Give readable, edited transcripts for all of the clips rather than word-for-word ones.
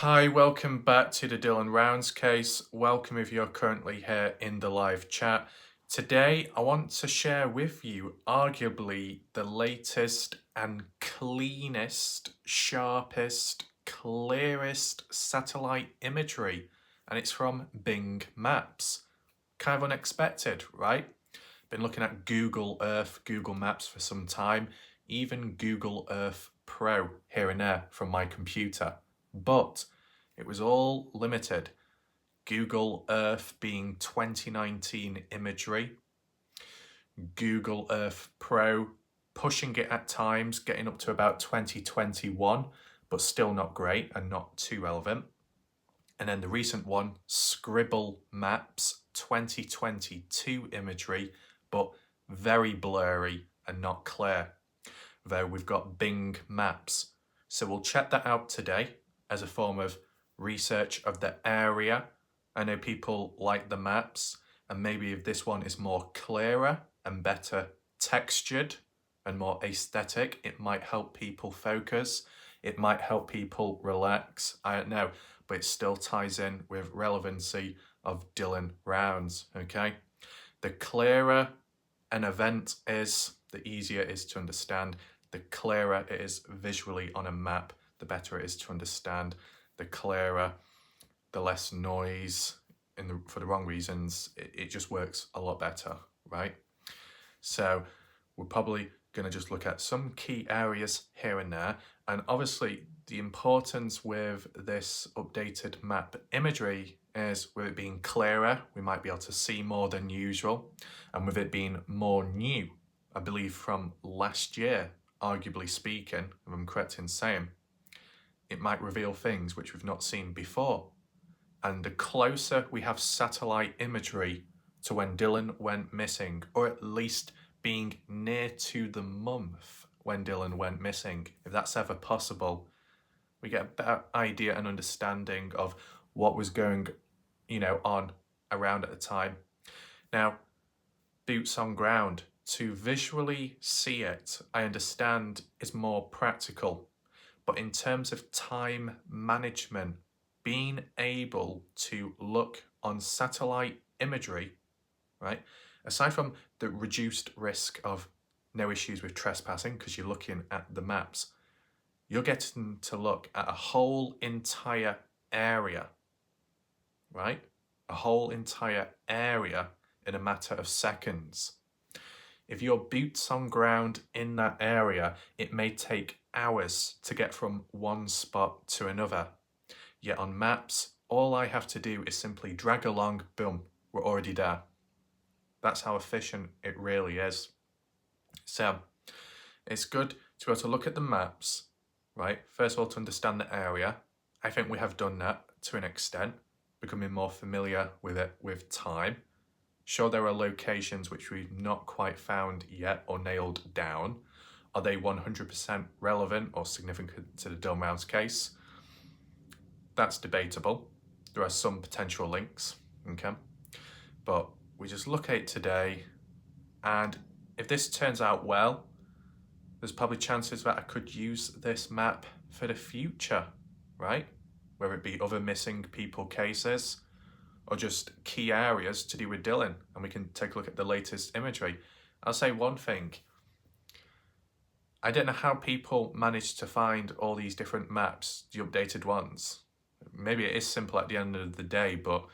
Hi, welcome back to the Dylan Rounds case. Welcome if you're currently here in the live chat. Today, I want to share with you arguably the latest and cleanest, sharpest, clearest satellite imagery, and it's from Bing Maps. Kind of unexpected, right? Been looking at Google Earth, Google Maps for some time, even Google Earth Pro here and there from my computer. But it was all limited. Google Earth being 2019 imagery, Google Earth Pro pushing it at times, getting up to about 2021, but still not great and not too relevant. And then the recent one, Scribble Maps 2022 imagery, but very blurry and not clear. Though we've got Bing Maps. So we'll check that out today as a form of research of the area. I know people like the maps, and maybe if this one is more clearer and better textured and more aesthetic, it might help people focus. It might help people relax. I don't know, but it still ties in with relevancy of Dylan Rounds, okay? The clearer an event is, the easier it is to understand. The clearer it is visually on a map, the better it is to understand. The clearer, the less noise for the wrong reasons. It just works a lot better, right? So we're probably going to just look at some key areas here and there. And obviously the importance with this updated map imagery is with it being clearer, we might be able to see more than usual. And with it being more new, I believe from last year, arguably speaking, if I'm correct in saying, it might reveal things which we've not seen before. And the closer we have satellite imagery to when Dylan went missing, or at least being near to the month when Dylan went missing, if that's ever possible, we get a better idea and understanding of what was going, on around at the time. Now, boots on ground, to visually see it, I understand is more practical. But in terms of time management, being able to look on satellite imagery, right? Aside from the reduced risk of no issues with trespassing because you're looking at the maps, you're getting to look at a whole entire area, right? A whole entire area in a matter of seconds. If you're boots on ground in that area, it may take hours to get from one spot to another. Yet on maps, all I have to do is simply drag along, boom, we're already there. That's how efficient it really is. So it's good to be able to look at the maps, right? First of all, to understand the area. I think we have done that to an extent, becoming more familiar with it with time. Sure, there are locations which we've not quite found yet or nailed down. Are they 100% relevant or significant to the Dylan Rounds case? That's debatable. There are some potential links, okay? But we just look at it today, and if this turns out well, there's probably chances that I could use this map for the future, right? Whether it be other missing people cases, or just key areas to do with Dylan, and we can take a look at the latest imagery. I'll say one thing. I don't know how people managed to find all these different maps, the updated ones. Maybe it is simple at the end of the day, but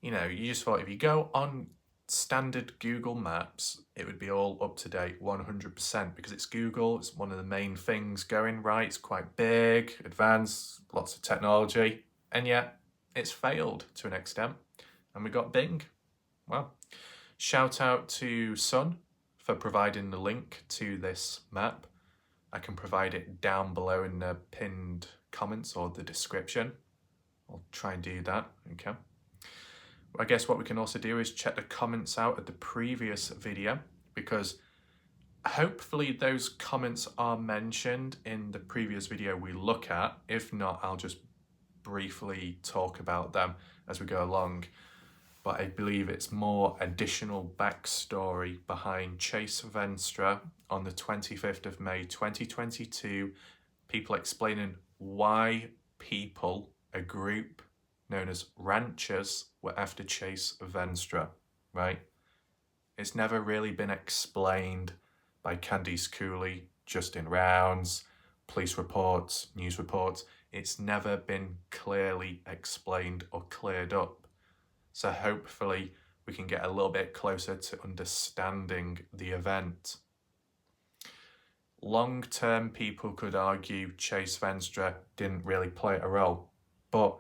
you just thought if you go on standard Google Maps, it would be all up to date 100% because it's Google, it's one of the main things going right, it's quite big, advanced, lots of technology, and yet it's failed to an extent, and we got Bing. Well, shout out to Sun for providing the link to this map. I can provide it down below in the pinned comments or the description. I'll try and do that, okay? I guess what we can also do is check the comments out of the previous video, because hopefully those comments are mentioned in the previous video we look at. If not, I'll just briefly talk about them as we go along. But I believe it's more additional backstory behind Chase Venstra on the 25th of May 2022, people explaining why people a group known as ranchers were after Chase Venstra, right? It's never really been explained by Candice Cooley, Justin Rounds, police reports, news reports. It's never been clearly explained or cleared up. So hopefully we can get a little bit closer to understanding the event. Long-term people could argue Chase Venstra didn't really play a role, but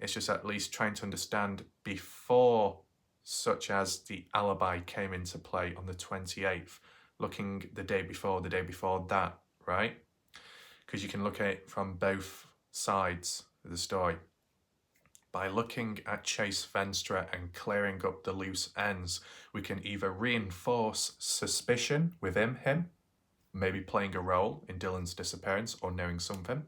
it's just at least trying to understand before, such as the alibi came into play on the 28th, looking the day before that, right? Because you can look at it from both sides of the story. By looking at Chase Venstra and clearing up the loose ends, we can either reinforce suspicion within him, maybe playing a role in Dylan's disappearance or knowing something,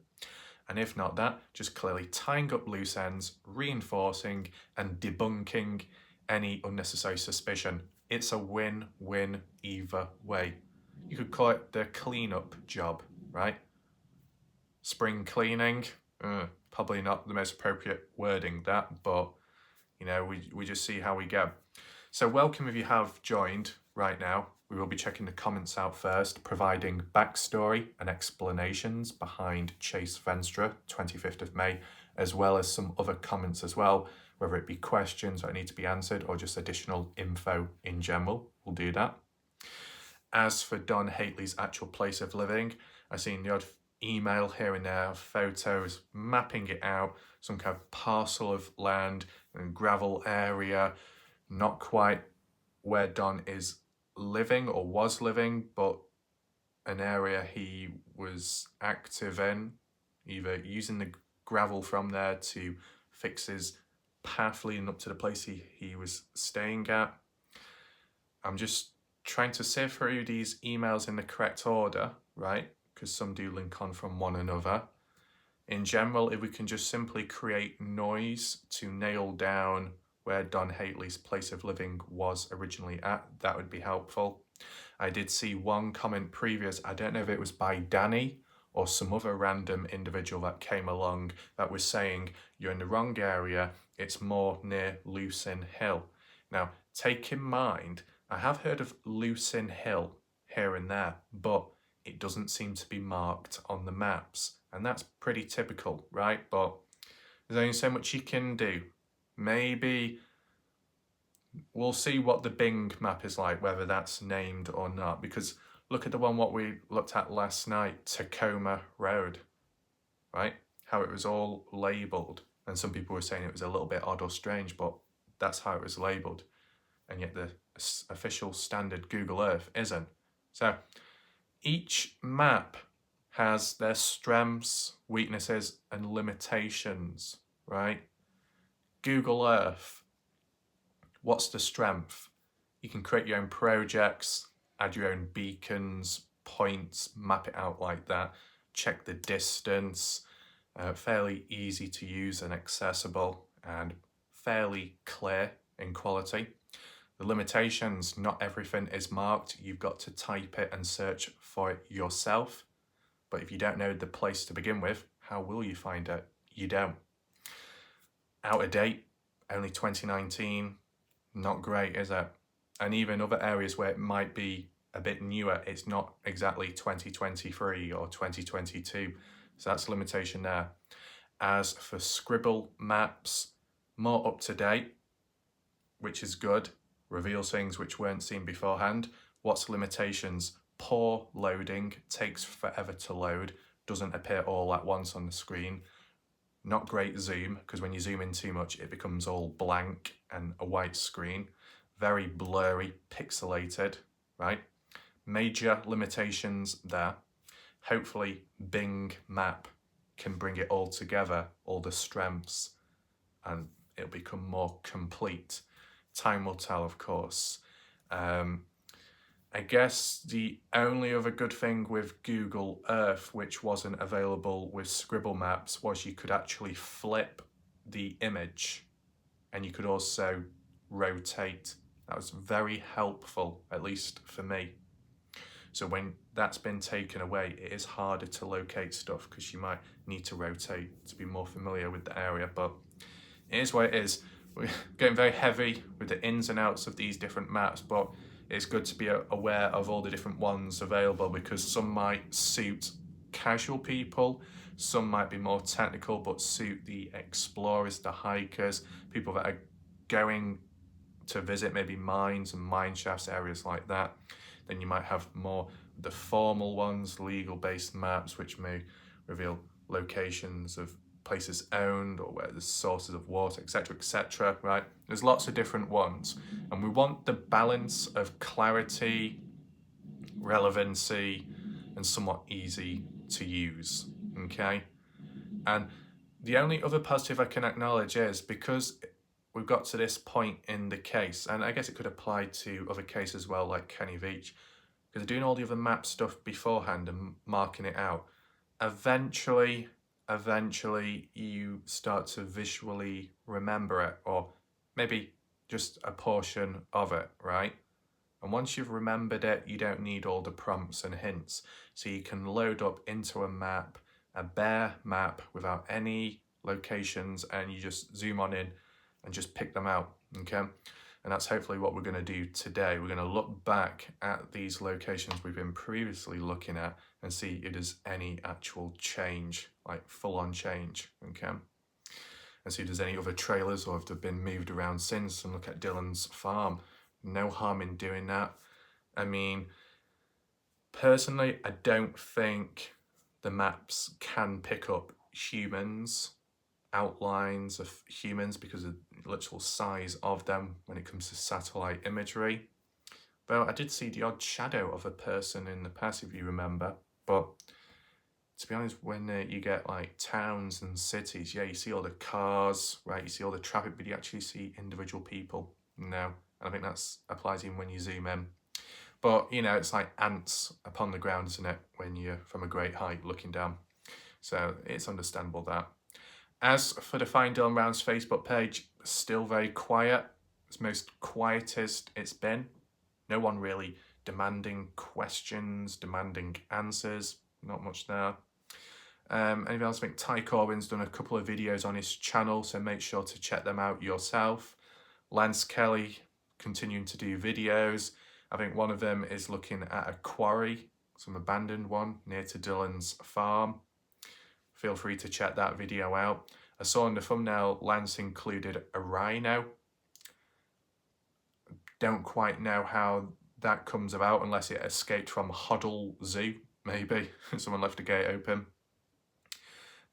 and if not that, just clearly tying up loose ends, reinforcing and debunking any unnecessary suspicion. It's a win-win either way. You could call it the cleanup job, right? Spring cleaning, probably not the most appropriate wording that, but you know, we just see how we go. So welcome if you have joined right now. We will be checking the comments out first, providing backstory and explanations behind Chase Venstra, 25th of May, as well as some other comments as well, whether it be questions that need to be answered or just additional info in general. We'll do that. As for Don Hately's actual place of living, I've seen the odd email here and there, photos mapping it out, some kind of parcel of land and gravel area, not quite where Don is living or was living, but an area he was active in, either using the gravel from there to fix his path leading up to the place he was staying at. I'm just trying to sift through these emails in the correct order, right? Because some do link on from one another. In general, if we can just simply create noise to nail down where Don Hately's place of living was originally at, that would be helpful. I did see one comment previous, I don't know if it was by Danny or some other random individual that came along that was saying, you're in the wrong area, it's more near Lucin Hill. Now, take in mind, I have heard of Lucin Hill here and there, but it doesn't seem to be marked on the maps. And that's pretty typical, right? But there's only so much you can do. Maybe we'll see what the Bing map is like, whether that's named or not. Because look at the one what we looked at last night, Tacoma Road, right? How it was all labelled. And some people were saying it was a little bit odd or strange, but that's how it was labelled. And yet the official standard Google Earth isn't. So each map has their strengths, weaknesses, and limitations, right? Google Earth, what's the strength? You can create your own projects, add your own beacons, points, map it out like that, check the distance, fairly easy to use and accessible, and fairly clear in quality. The limitations, not everything is marked. You've got to type it and search for it yourself. But if you don't know the place to begin with, how will you find it? You don't. Out of date, only 2019, not great, is it? And even other areas where it might be a bit newer, it's not exactly 2023 or 2022. So that's a limitation there. As for Scribble maps, more up to date, which is good. Reveals things which weren't seen beforehand. What's limitations? Poor loading, takes forever to load, doesn't appear all at once on the screen. Not great zoom, because when you zoom in too much, it becomes all blank and a white screen. Very blurry, pixelated, right? Major limitations there. Hopefully Bing Map can bring it all together, all the strengths, and it'll become more complete. Time will tell, of course. I guess the only other good thing with Google Earth, which wasn't available with Scribble Maps, was you could actually flip the image and you could also rotate. That was very helpful, at least for me. So when that's been taken away, it is harder to locate stuff because you might need to rotate to be more familiar with the area. But it is what it is. We're getting very heavy with the ins and outs of these different maps, but it's good to be aware of all the different ones available, because some might suit casual people, some might be more technical but suit the explorers, the hikers, people that are going to visit maybe mines and mine shafts, areas like that. Then you might have more the formal ones, legal based maps, which may reveal locations of places owned or where there's sources of water, etc., right? There's lots of different ones, and we want the balance of clarity, relevancy, and somewhat easy to use, okay? And the only other positive I can acknowledge is, because we've got to this point in the case, and I guess it could apply to other cases as well, like Kenny Beach, because doing all the other map stuff beforehand and marking it out, eventually you start to visually remember it, or maybe just a portion of it, right? And once you've remembered it, you don't need all the prompts and hints. So you can load up into a map, a bare map without any locations, and you just zoom on in and just pick them out, okay? And that's hopefully what we're going to do today. We're going to look back at these locations we've been previously looking at and see if there's any actual change, like full-on change, okay? And see if there's any other trailers or if they've been moved around since, and look at Dylan's farm. No harm in doing that. I mean, personally, I don't think the maps can pick up humans, outlines of humans, because of the literal size of them when it comes to satellite imagery. Though I did see the odd shadow of a person in the past, if you remember. But to be honest, when you get like towns and cities, yeah, you see all the cars, right? You see all the traffic, but you actually see individual people. No, and I think that's applies even when you zoom in. But, you know, it's like ants upon the ground, isn't it, when you're from a great height looking down. So it's understandable that. As for the Find Dylan Rounds Facebook page, still very quiet. It's most quietest it's been. No one really demanding questions, demanding answers. Not much there. Anything else? I think Ty Corbin's done a couple of videos on his channel, so make sure to check them out yourself. Lance Kelly continuing to do videos. I think one of them is looking at a quarry, some abandoned one near to Dylan's farm. Feel free to check that video out. I saw in the thumbnail Lance included a rhino. Don't quite know how that comes about, unless it escaped from Hoddle Zoo, maybe. Someone left the gate open.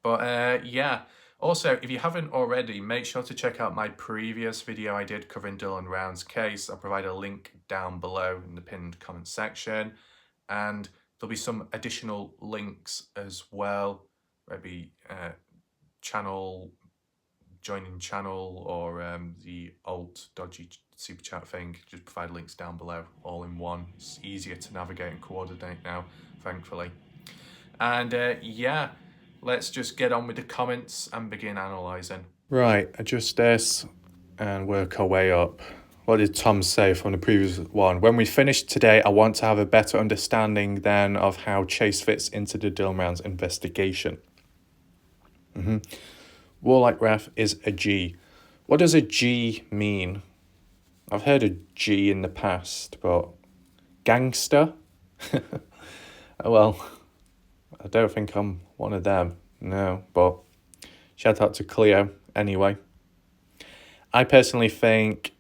But yeah, also, if you haven't already, make sure to check out my previous video I did covering Dylan Round's case. I'll provide a link down below in the pinned comment section. And there'll be some additional links as well. Maybe joining channel, or the alt dodgy super chat thing. Just provide links down below, all in one. It's easier to navigate and coordinate now, thankfully. And yeah, let's just get on with the comments and begin analysing. Right, adjust this and work our way up. What did Tom say from the previous one? When we finish today, I want to have a better understanding then of how Chase fits into the Dylan Rounds investigation. Warlike Ref is a G. What does a G mean? I've heard a G in the past, but gangster? Well, I don't think I'm one of them, no, but shout out to Cleo anyway. I personally think,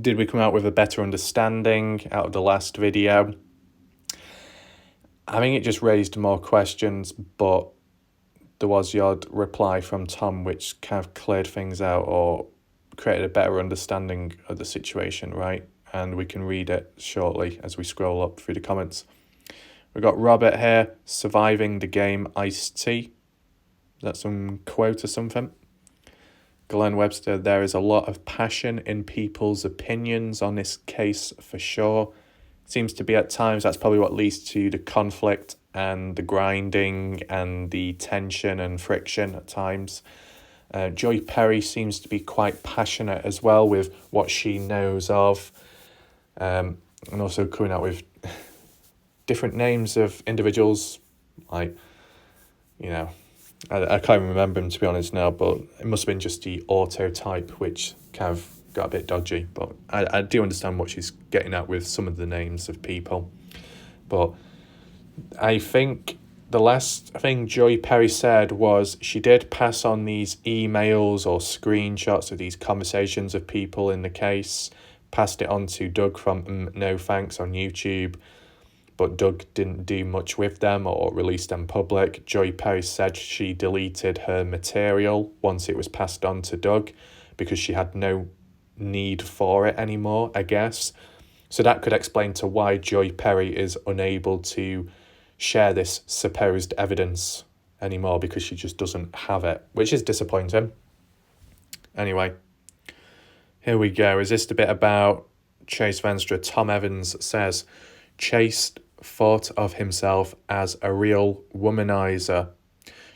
did we come out with a better understanding out of the last video? I think it just raised more questions, but there was the odd reply from Tom which kind of cleared things out or created a better understanding of the situation, right? And we can read it shortly as we scroll up through the comments. We've got Robert here, surviving the game iced tea. Is that some quote or something? Glenn Webster, there is a lot of passion in people's opinions on this case for sure. Seems to be at times that's probably what leads to the conflict and the grinding and the tension and friction at times. Joy Perry seems to be quite passionate as well with what she knows of, and also coming out with different names of individuals, like, you know, I can't even remember them to be honest now, but it must have been just the auto type, which kind of got a bit dodgy. But I do understand what she's getting at with some of the names of people. But I think the last thing Joy Perry said was she did pass on these emails or screenshots of these conversations of people in the case, passed it on to Doug from No Thanks on YouTube, but Doug didn't do much with them or release them public. Joy Perry said she deleted her material once it was passed on to Doug because she had no need for it anymore, I guess. So that could explain to why Joy Perry is unable to share this supposed evidence anymore, because she just doesn't have it, which is disappointing. Anyway, here we go. Is this the bit about Chase Venstra? Tom Evans says, Chase thought of himself as a real womanizer.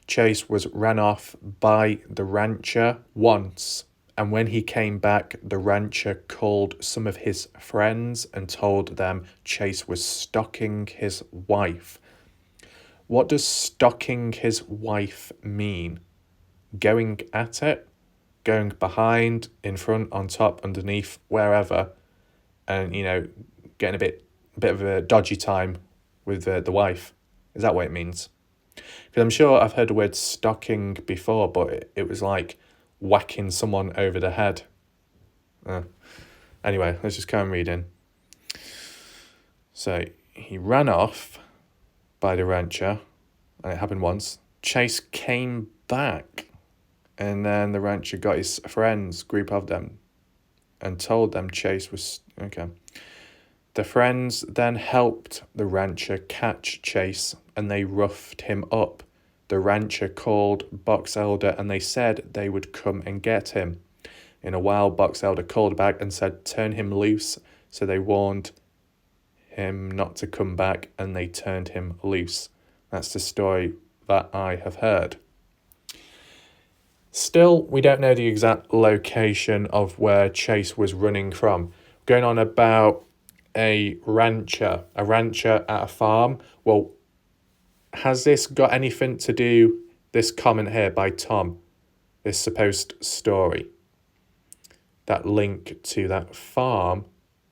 Chase was ran off by the rancher once, and when he came back, the rancher called some of his friends and told them Chase was stalking his wife. What does stalking his wife mean? Going at it? Going behind, in front, on top, underneath, wherever, and, you know, getting a bit of a dodgy time with the wife? Is that what it means? Because I'm sure I've heard the word stalking before, but it was like whacking someone over the head. Anyway, let's just carry on reading. So he ran off by the rancher, and it happened once. Chase came back, and then the rancher got his friends, group of them, and told them Chase was okay. The friends then helped the rancher catch Chase, and they roughed him up. The rancher called Box Elder, and they said they would come and get him. In a while, Box Elder called back and said, turn him loose. So they warned him not to come back, and they turned him loose. That's the story that I have heard. Still, we don't know the exact location of where Chase was running from. Going on about a rancher at a farm. Well, has this got anything to do, this comment here by Tom, this supposed story, that link to that farm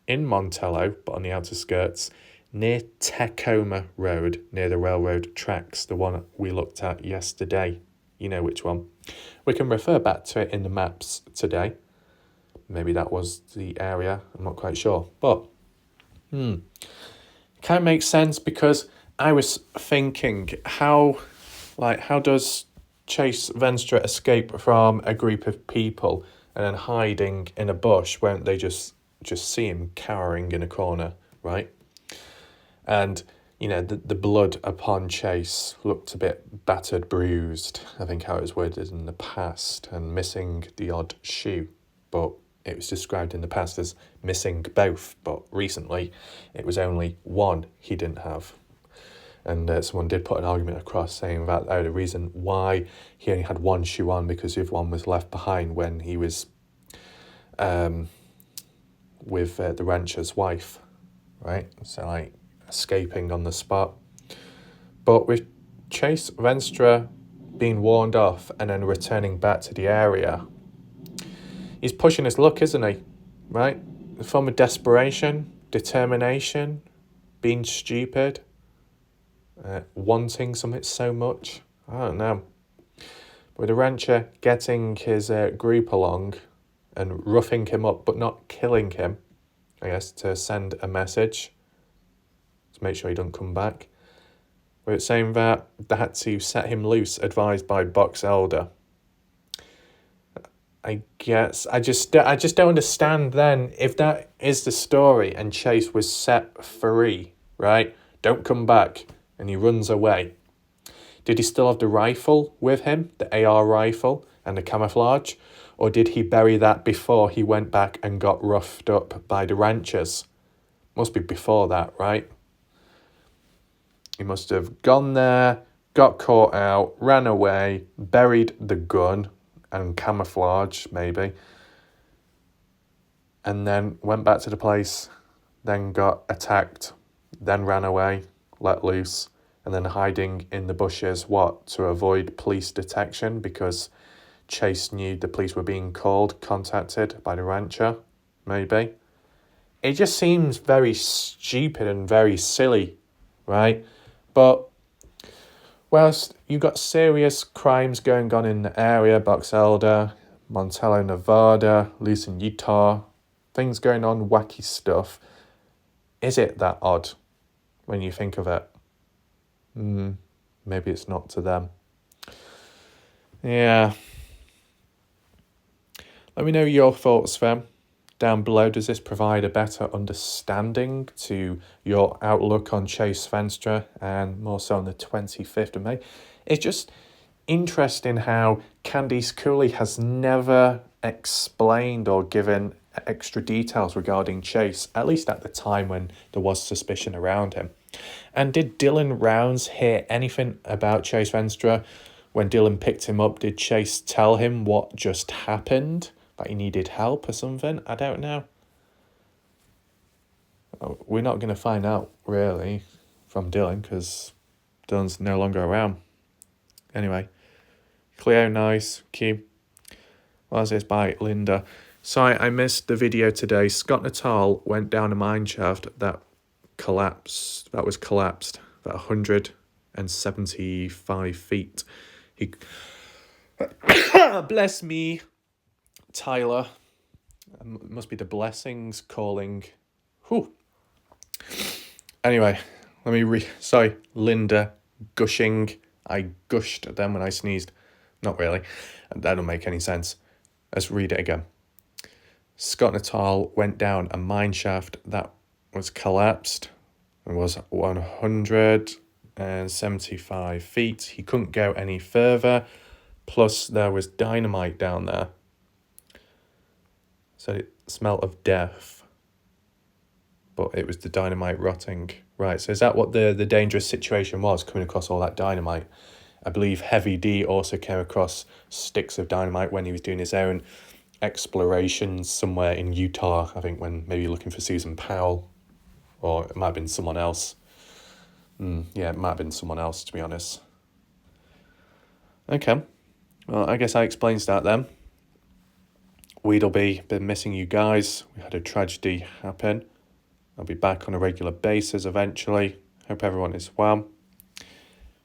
in Montello, but on the outer skirts, near Tacoma Road, near the railroad tracks, the one we looked at yesterday? You know which one. We can refer back to it in the maps today. Maybe that was the area, I'm not quite sure. But it kind of makes sense, because I was thinking, how does Chase Venstra escape from a group of people and then hiding in a bush? Won't they just see him cowering in a corner, right? And, you know, the blood upon Chase looked a bit battered, bruised, I think how it was worded in the past, and missing the odd shoe. But it was described in the past as missing both, but recently it was only one he didn't have. And someone did put an argument across saying that the reason why he only had one shoe on, because the other one was left behind when he was with the rancher's wife, right? So, like, escaping on the spot. But with Chase Venstra being warned off and then returning back to the area, he's pushing his luck, isn't he? Right? A form of desperation, determination, being stupid, wanting something so much. I don't know. But with the rancher getting his group along and roughing him up, but not killing him, I guess, to send a message to make sure he don't come back. We're saying that they had to set him loose, advised by Box Elder. I guess I just don't understand then, if that is the story and Chase was set free, right? Don't come back, and he runs away. Did he still have the rifle with him, the AR rifle and the camouflage? Or did he bury that before he went back and got roughed up by the ranchers? Must be before that, right? He must have gone there, got caught out, ran away, buried the gun and camouflage, maybe, and then went back to the place, then got attacked, then ran away, let loose, and then hiding in the bushes, what, to avoid police detection because Chase knew the police were being contacted by the rancher, maybe. It just seems very stupid and very silly, right? But whilst you've got serious crimes going on in the area, Box Elder, Montello, Nevada, Lucin, Utah, things going on, wacky stuff, is it that odd when you think of it? Maybe it's not to them. Yeah. Let me know your thoughts, fam. Down below, does this provide a better understanding to your outlook on Chase Venstra and more so on the 25th of May? It's just interesting how Candice Cooley has never explained or given extra details regarding Chase, at least at the time when there was suspicion around him. And did Dylan Rounds hear anything about Chase Venstra? When Dylan picked him up, did Chase tell him what just happened? That he needed help or something? I don't know. We're not going to find out, really, from Dylan, because Dylan's no longer around. Anyway, Cleo, nice, Q. What was this by Linda? Sorry, I missed the video today. Scott Natal went down a mine shaft that was collapsed, about 175 feet. He, bless me, Tyler. It must be the blessings calling. Whew. Anyway, sorry, Linda, gushing. I gushed then when I sneezed. Not really. That don't make any sense. Let's read it again. Scott Natal went down a mine shaft that was collapsed. It was 175 feet. He couldn't go any further. Plus, there was dynamite down there. So it smelled of death. But it was the dynamite rotting. Right, so is that what the dangerous situation was, coming across all that dynamite? I believe Heavy D also came across sticks of dynamite when he was doing his own explorations somewhere in Utah, I think, when maybe looking for Susan Powell. Or it might have been someone else. Yeah, it might have been someone else, to be honest. Okay. Well, I guess that explains that then. Weedleby, been missing you guys. We had a tragedy happen. I'll be back on a regular basis eventually. Hope everyone is well.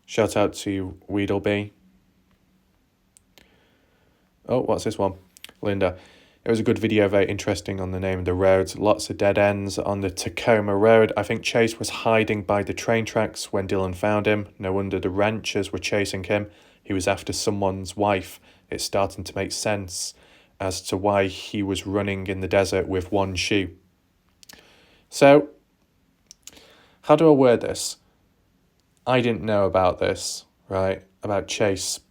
Shout out to Weedleby. Oh, what's this one? Linda. It was a good video, very interesting on the name of the roads. Lots of dead ends on the Tacoma Road. I think Chase was hiding by the train tracks when Dylan found him. No wonder the ranchers were chasing him. He was after someone's wife. It's starting to make sense as to why he was running in the desert with one shoe. So, how do I word this? I didn't know about this, right? About Chase.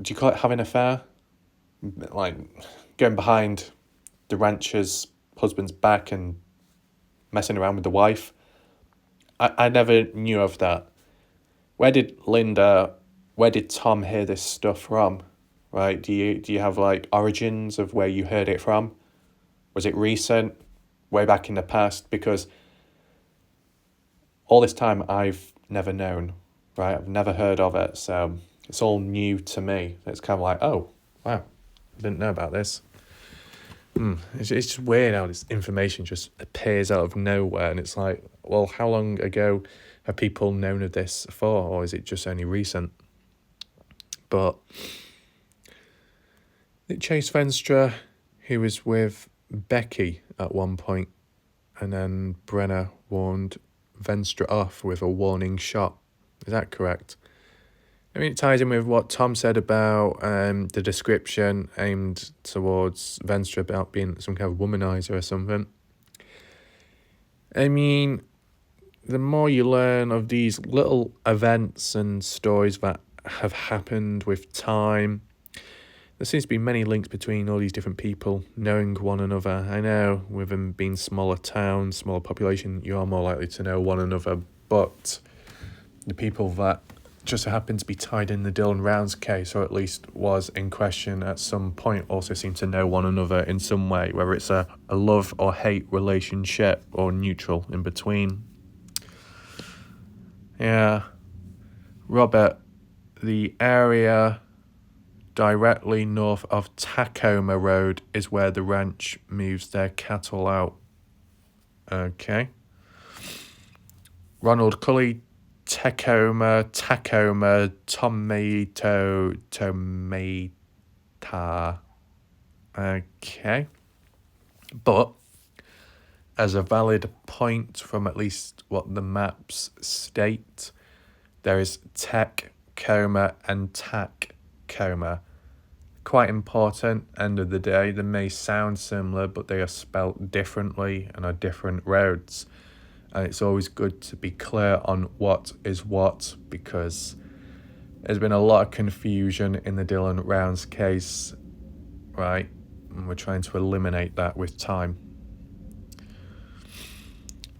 Do you call it having an affair? Like going behind the rancher's husband's back and messing around with the wife. I never knew of that. Where did Tom hear this stuff from? Right? Do you have like origins of where you heard it from? Was it recent? Way back in the past? Because all this time I've never known, right? I've never heard of it, so it's all new to me. It's kind of like, oh, wow, I didn't know about this. It's just weird how this information just appears out of nowhere, and it's like, well, how long ago have people known of this for, or is it just only recent? But Chase Venstra, he was with Becky at one point, and then Brenner warned Venstra off with a warning shot. Is that correct? I mean, it ties in with what Tom said about the description aimed towards Venstra about being some kind of womanizer or something. I mean, the more you learn of these little events and stories that have happened with time, there seems to be many links between all these different people knowing one another. I know, with them being smaller towns, smaller population, you are more likely to know one another, but the people that just so happened to be tied in the Dylan Rounds case, or at least was in question at some point, also seem to know one another in some way, whether it's a love or hate relationship or neutral in between. Yeah. Robert, the area directly north of Tacoma Road is where the ranch moves their cattle out. Okay. Ronald Cully, Tacoma, Tomata. Okay. But as a valid point from at least what the maps state, there is Tacoma and Tacoma. Quite important, end of the day. They may sound similar, but they are spelt differently and are different roads. And it's always good to be clear on what is what, because there's been a lot of confusion in the Dylan Rounds case, right? And we're trying to eliminate that with time.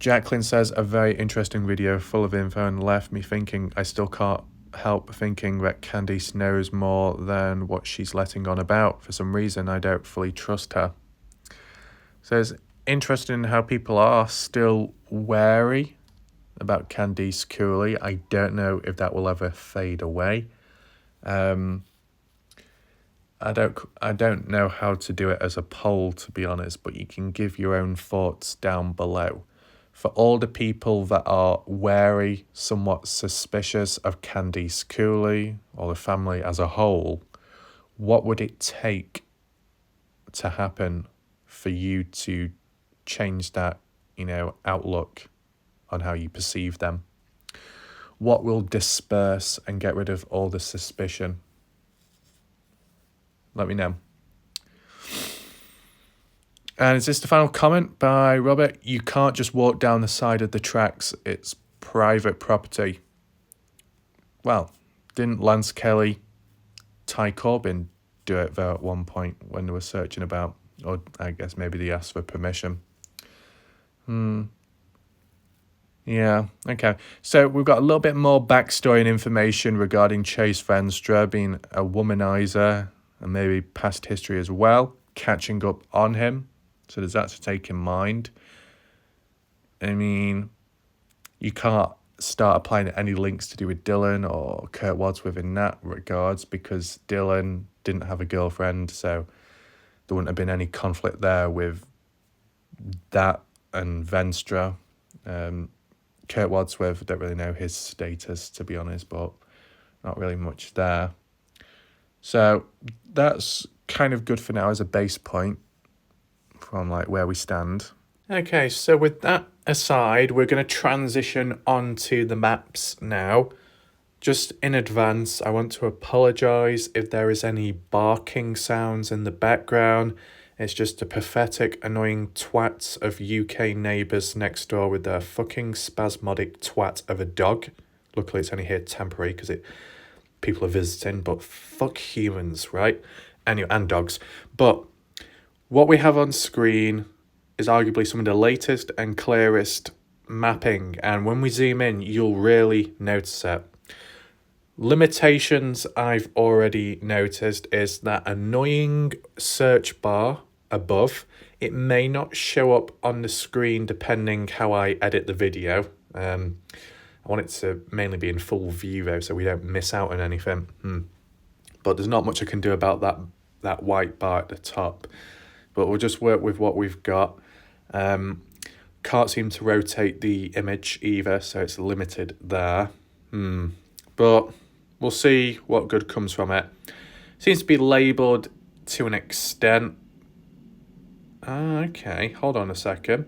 Jacqueline says, a very interesting video full of info and left me thinking. I still can't help thinking that Candice knows more than what she's letting on about. For some reason, I don't fully trust her. So it's interesting how people are still wary about Candice Cooley. I don't know if that will ever fade away. I don't know how to do it as a poll, to be honest, but you can give your own thoughts down below. For all the people that are wary, somewhat suspicious of Candice Cooley or the family as a whole, what would it take to happen for you to change that, outlook on how you perceive them? What will disperse and get rid of all the suspicion? Let me know. And is this the final comment by Robert? You can't just walk down the side of the tracks. It's private property. Well, didn't Lance Kelly, Ty Corbin do it though at one point when they were searching about, or I guess maybe they asked for permission. Yeah, okay. So we've got a little bit more backstory and information regarding Chase Venstra being a womanizer and maybe past history as well, catching up on him. So there's that to take in mind. I mean, you can't start applying any links to do with Dylan or Kurt Wadsworth in that regards, because Dylan didn't have a girlfriend, so there wouldn't have been any conflict there with that and Venstra. Kurt Wadsworth, I don't really know his status, to be honest, but not really much there. So that's kind of good for now as a base point from like where we stand. Okay, so with that aside, we're going to transition onto the maps now. Just in advance, I want to apologise if there is any barking sounds in the background. It's just the pathetic, annoying twats of UK neighbours next door with their fucking spasmodic twat of a dog. Luckily, it's only here temporary because people are visiting, but fuck humans, right? Anyway, and dogs. But what we have on screen is arguably some of the latest and clearest mapping, and when we zoom in, you'll really notice it. Limitations I've already noticed is that annoying search bar above. It may not show up on the screen depending how I edit the video. I want it to mainly be in full view though, so we don't miss out on anything. But there's not much I can do about that white bar at the top. But we'll just work with what we've got. Can't seem to rotate the image either, so it's limited there. But we'll see what good comes from it. Seems to be labelled to an extent. Okay, hold on a second.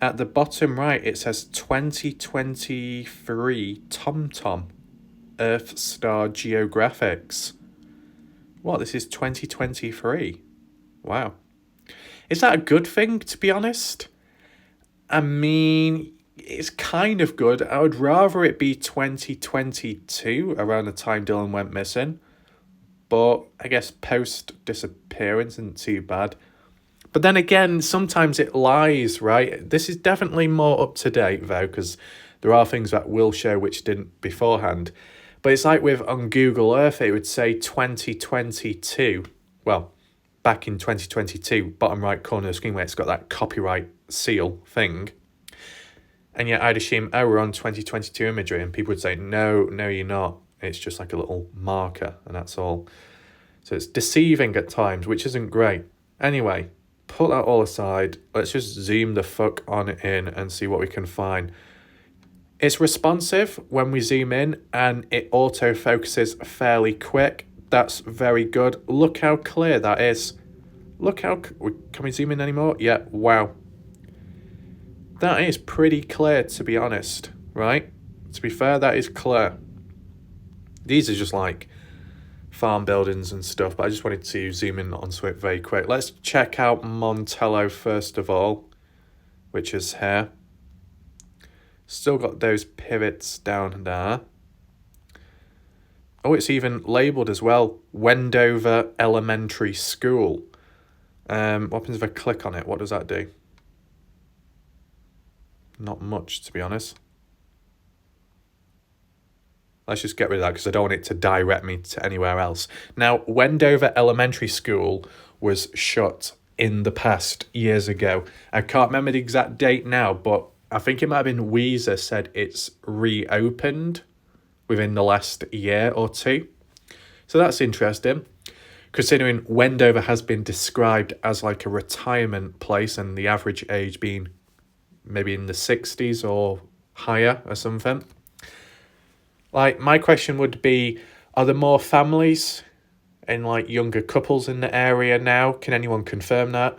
At the bottom right, it says 2023 TomTom Earth Star Geographics. What, this is 2023? Wow. Is that a good thing, to be honest? I mean, it's kind of good. I would rather it be 2022, around the time Dylan went missing. But I guess post-disappearance isn't too bad. But then again, sometimes it lies, right? This is definitely more up-to-date, though, because there are things that will show which didn't beforehand. But it's like on Google Earth, it would say 2022. Well, back in 2022, bottom right corner of the screen where it's got that copyright seal thing. And yet I'd assume, oh, we're on 2022 imagery, and people would say, no, you're not. It's just like a little marker, and that's all. So it's deceiving at times, which isn't great. Anyway, put that all aside. Let's just zoom the fuck on in and see what we can find. It's responsive when we zoom in, and it auto focuses fairly quick. That's very good. Look how clear that is. Look how... Can we zoom in anymore? Yeah, wow. That is pretty clear, to be honest, right? To be fair, that is clear. These are just like farm buildings and stuff, but I just wanted to zoom in onto it very quick. Let's check out Montello first of all, which is here. Still got those pivots down there. Oh, it's even labelled as well, Wendover Elementary School. What happens if I click on it? What does that do? Not much, to be honest. Let's just get rid of that because I don't want it to direct me to anywhere else. Now, Wendover Elementary School was shut in the past years ago. I can't remember the exact date now, but I think it might have been Weezer said it's reopened within the last year or two. So that's interesting, considering Wendover has been described as like a retirement place and the average age being maybe in the 60s or higher or something. Like, my question would be, are there more families and like younger couples in the area now? Can anyone confirm that?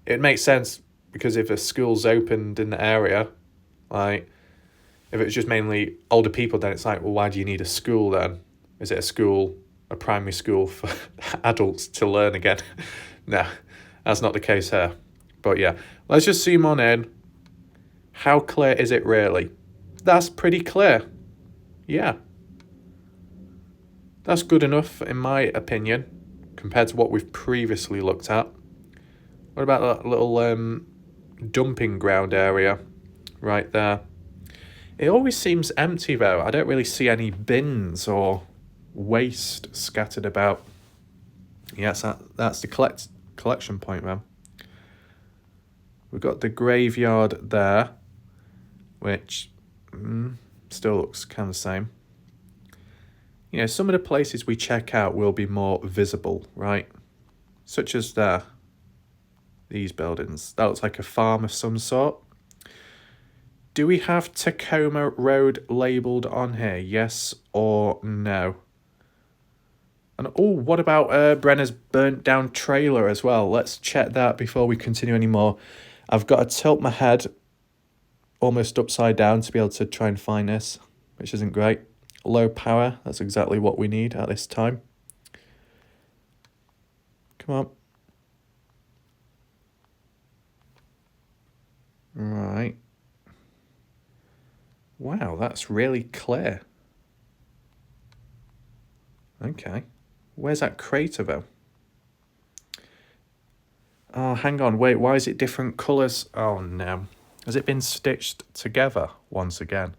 It makes sense because if a school's opened in the area, like, if it's just mainly older people, then it's like, well, why do you need a school then? Is it a school, a primary school for adults to learn again? No, that's not the case here. But yeah, let's just zoom on in. How clear is it really? That's pretty clear. Yeah. That's good enough, in my opinion, compared to what we've previously looked at. What about that little dumping ground area right there? It always seems empty, though. I don't really see any bins or waste scattered about. Yes, that's the collection point, man. We've got the graveyard there, which still looks kind of the same. You know, some of the places we check out will be more visible, right? Such as there. These buildings. That looks like a farm of some sort. Do we have Tacoma Road labelled on here? Yes or no? And oh, what about Brenner's burnt down trailer as well? Let's check that before we continue anymore. I've got to tilt my head almost upside down to be able to try and find this, which isn't great. Low power, that's exactly what we need at this time. Come on. Right. Wow, that's really clear. Okay. Where's that crater, though? Oh, hang on. Wait, why is it different colours? Oh, no. Has it been stitched together once again?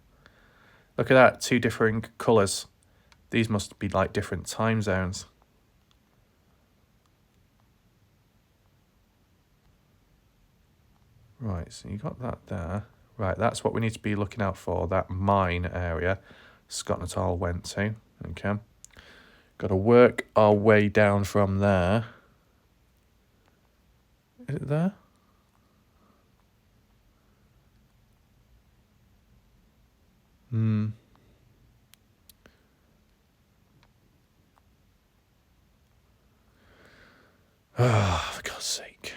Look at that, two differing colours. These must be like different time zones. Right, so you got that there. Right, that's what we need to be looking out for, that mine area Scott Natal went to. Okay. Got to work our way down from there. Is it there? Oh, for God's sake.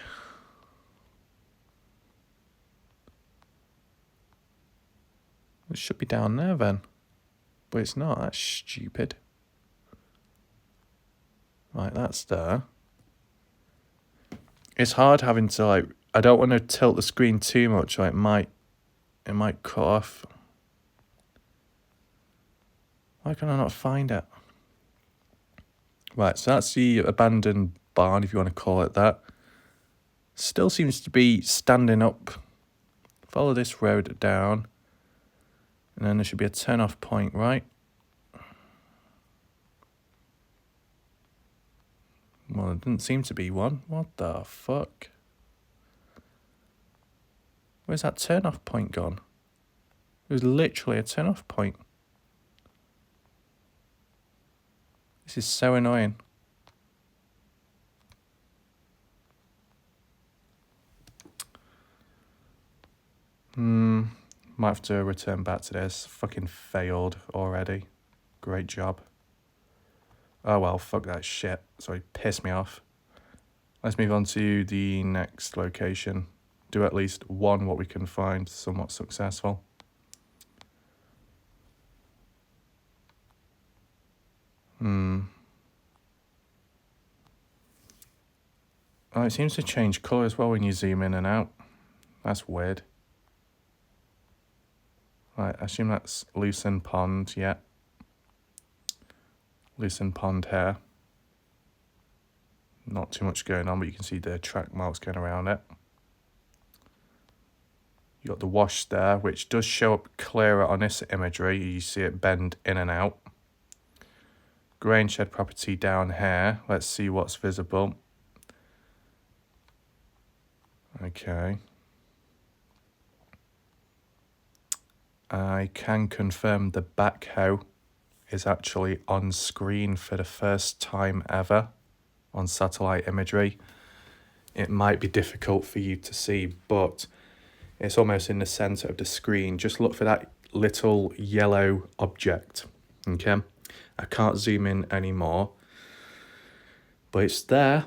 It should be down there then. But it's not. That's stupid. Right, that's there. It's hard having to, like, I don't want to tilt the screen too much or it might cut off. Why can I not find it? Right, so that's the abandoned barn, if you want to call it that. Still seems to be standing up. Follow this road down. And then there should be a turn-off point, right? Well, there didn't seem to be one. What the fuck? Where's that turn-off point gone? It was literally a turn-off point. This is so annoying. Might have to return back to this. Fucking failed already. Great job. Oh well, fuck that shit. Sorry, pissed me off. Let's move on to the next location. Do at least one what we can find somewhat successful. Oh, it seems to change colour as well when you zoom in and out. That's weird. Right, I assume that's Lucin Pond, yeah. Lucin Pond here. Not too much going on, but you can see the track marks going around it. You got the wash there, which does show up clearer on this imagery. You see it bend in and out. Grain shed property down here. Let's see what's visible. Okay. I can confirm the backhoe is actually on screen for the first time ever on satellite imagery. It might be difficult for you to see, but it's almost in the center of the screen. Just look for that little yellow object, okay? I can't zoom in anymore, but it's there.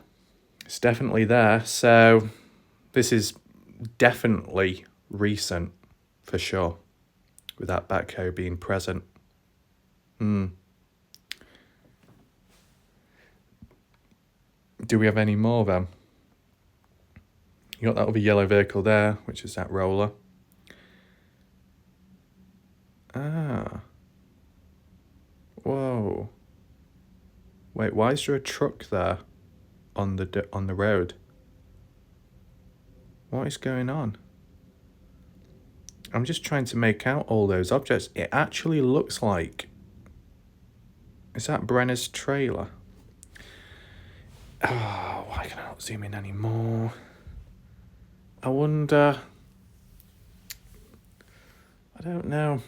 It's definitely there. So this is definitely recent for sure, with that backhoe being present. Do we have any more then? You got that other yellow vehicle there, which is that roller. Ah. Whoa. Wait, why is there a truck there on the road? What is going on? I'm just trying to make out all those objects. It actually looks like... Is that Brenner's trailer? Oh, why can I not zoom in anymore? I wonder... I don't know.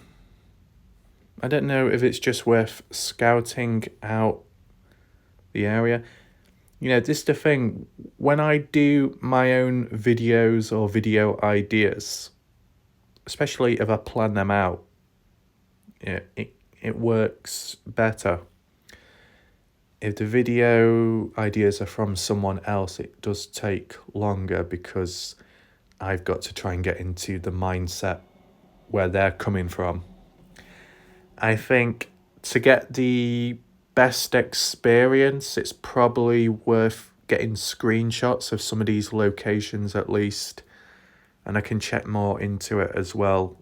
I don't know if it's just worth scouting out the area. You know, this is the thing. When I do my own videos or video ideas, especially if I plan them out, it works better. If the video ideas are from someone else, it does take longer because I've got to try and get into the mindset where they're coming from. I think to get the best experience, it's probably worth getting screenshots of some of these locations at least, and I can check more into it as well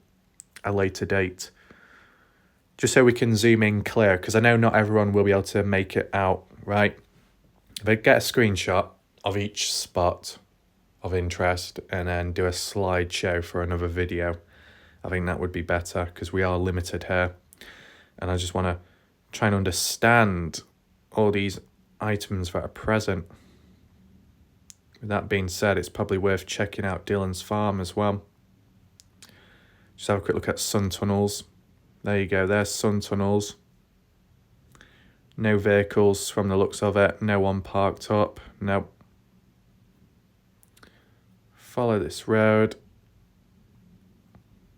at a later date, just so we can zoom in clear, because I know not everyone will be able to make it out, right? If I get a screenshot of each spot of interest and then do a slideshow for another video, I think that would be better, because we are limited here. And I just want to try and understand all these items that are present. With that being said, it's probably worth checking out Dylan's farm as well. Just have a quick look at sun tunnels. There you go, there's sun tunnels. No vehicles from the looks of it. No one parked up. Nope. Follow this road.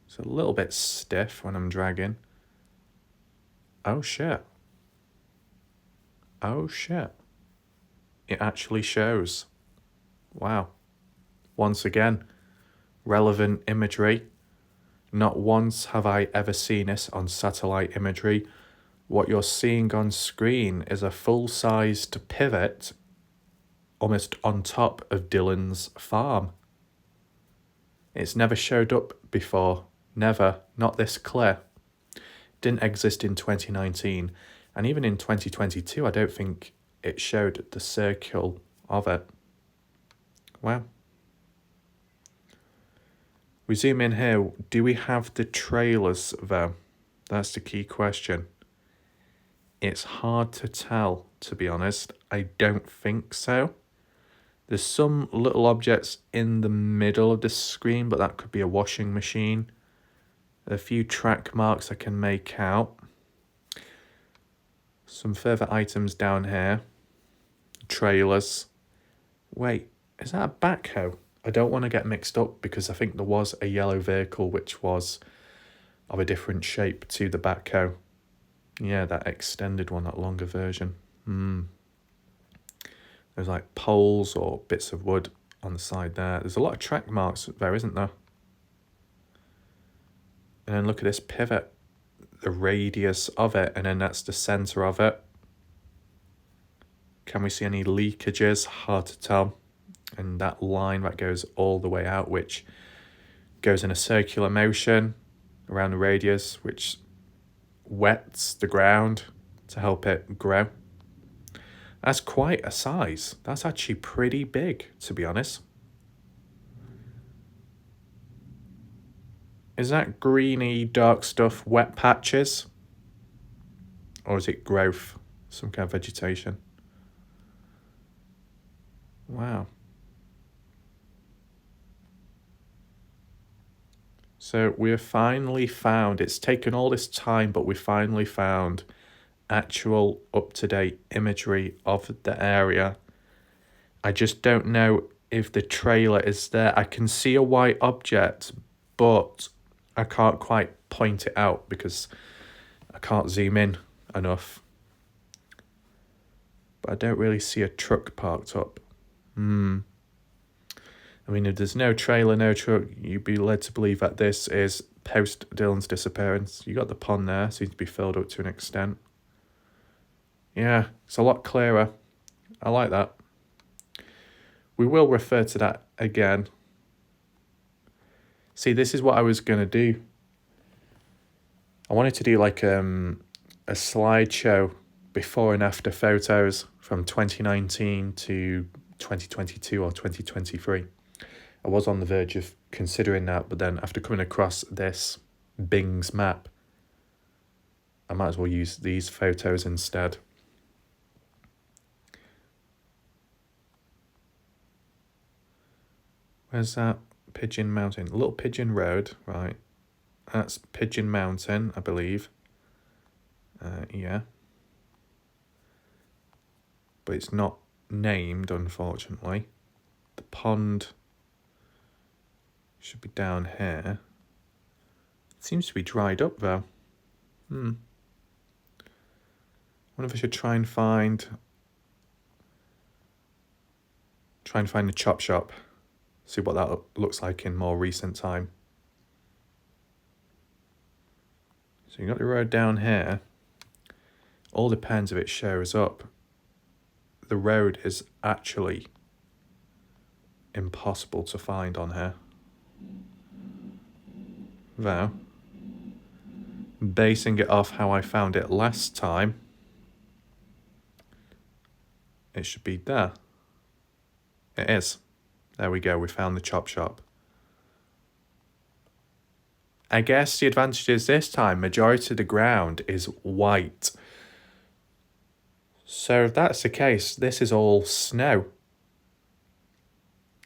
It's a little bit stiff when I'm dragging. Oh shit. Oh shit. It actually shows. Wow. Once again, relevant imagery. Not once have I ever seen this on satellite imagery. What you're seeing on screen is a full-sized pivot almost on top of Dylan's farm. It's never showed up before. Never. Not this clear. Didn't exist in 2019, and even in 2022 I don't think it showed the circle of it. Wow. We zoom in here. Do we have the trailers though? That's the key question. It's hard to tell, to be honest. I don't think so. There's some little objects in the middle of the screen, but that could be a washing machine. A few track marks I can make out. Some further items down here. Trailers. Wait, is that a backhoe? I don't want to get mixed up because I think there was a yellow vehicle which was of a different shape to the backhoe. Yeah, that extended one, that longer version. There's like poles or bits of wood on the side there. There's a lot of track marks there, isn't there? And then look at this pivot, the radius of it, and then that's the center of it. Can we see any leakages? Hard to tell. And that line that goes all the way out, which goes in a circular motion around the radius, which wets the ground to help it grow. That's quite a size. That's actually pretty big, to be honest. Is that greeny, dark stuff wet patches? Or is it growth? Some kind of vegetation? Wow. So we've finally found, it's taken all this time, but we finally found actual up-to-date imagery of the area. I just don't know if the trailer is there. I can see a white object, but I can't quite point it out because I can't zoom in enough. But I don't really see a truck parked up. I mean, if there's no trailer, no truck, you'd be led to believe that this is post Dylan's disappearance. You got the pond there, seems to be filled up to an extent. Yeah, it's a lot clearer. I like that. We will refer to that again. See, this is what I was going to do. I wanted to do like a slideshow before and after photos from 2019 to 2022 or 2023. I was on the verge of considering that, but then after coming across this Bing's map, I might as well use these photos instead. Where's that? Pigeon Mountain. Little Pigeon Road, right. That's Pigeon Mountain, I believe. Yeah. But it's not named, unfortunately. The pond should be down here. It seems to be dried up, though. Wonder if I should try and find the chop shop. See what that looks like in more recent time. So you got the road down here. All depends if it shows up. The road is actually impossible to find on here. Though, basing it off how I found it last time, it should be there. It is. There we go, we found the chop shop. I guess the advantage is this time, majority of the ground is white. So if that's the case, this is all snow.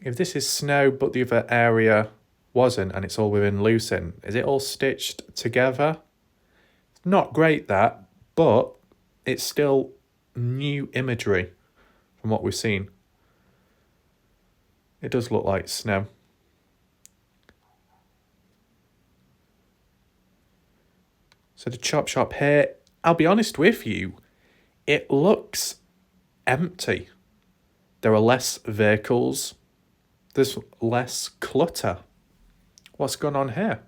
If this is snow but the other area wasn't and it's all within Lucin, is it all stitched together? Not great that, but it's still new imagery from what we've seen. It does look like snow. So the chop shop here, I'll be honest with you, it looks empty. There are less vehicles. There's less clutter. What's going on here?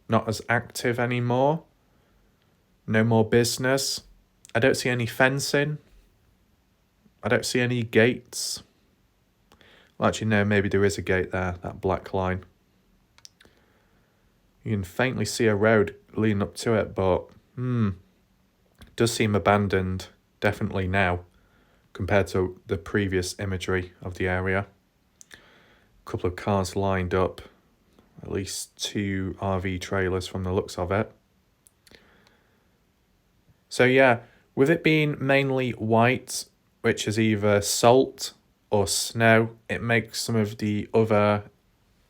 Not as active anymore. No more business. I don't see any fencing. I don't see any gates. Well, actually, no, maybe there is a gate there, that black line. You can faintly see a road leading up to it, but it does seem abandoned, definitely now, compared to the previous imagery of the area. A couple of cars lined up, at least 2 RV trailers from the looks of it. So yeah, with it being mainly white, which is either salt or snow, it makes some of the other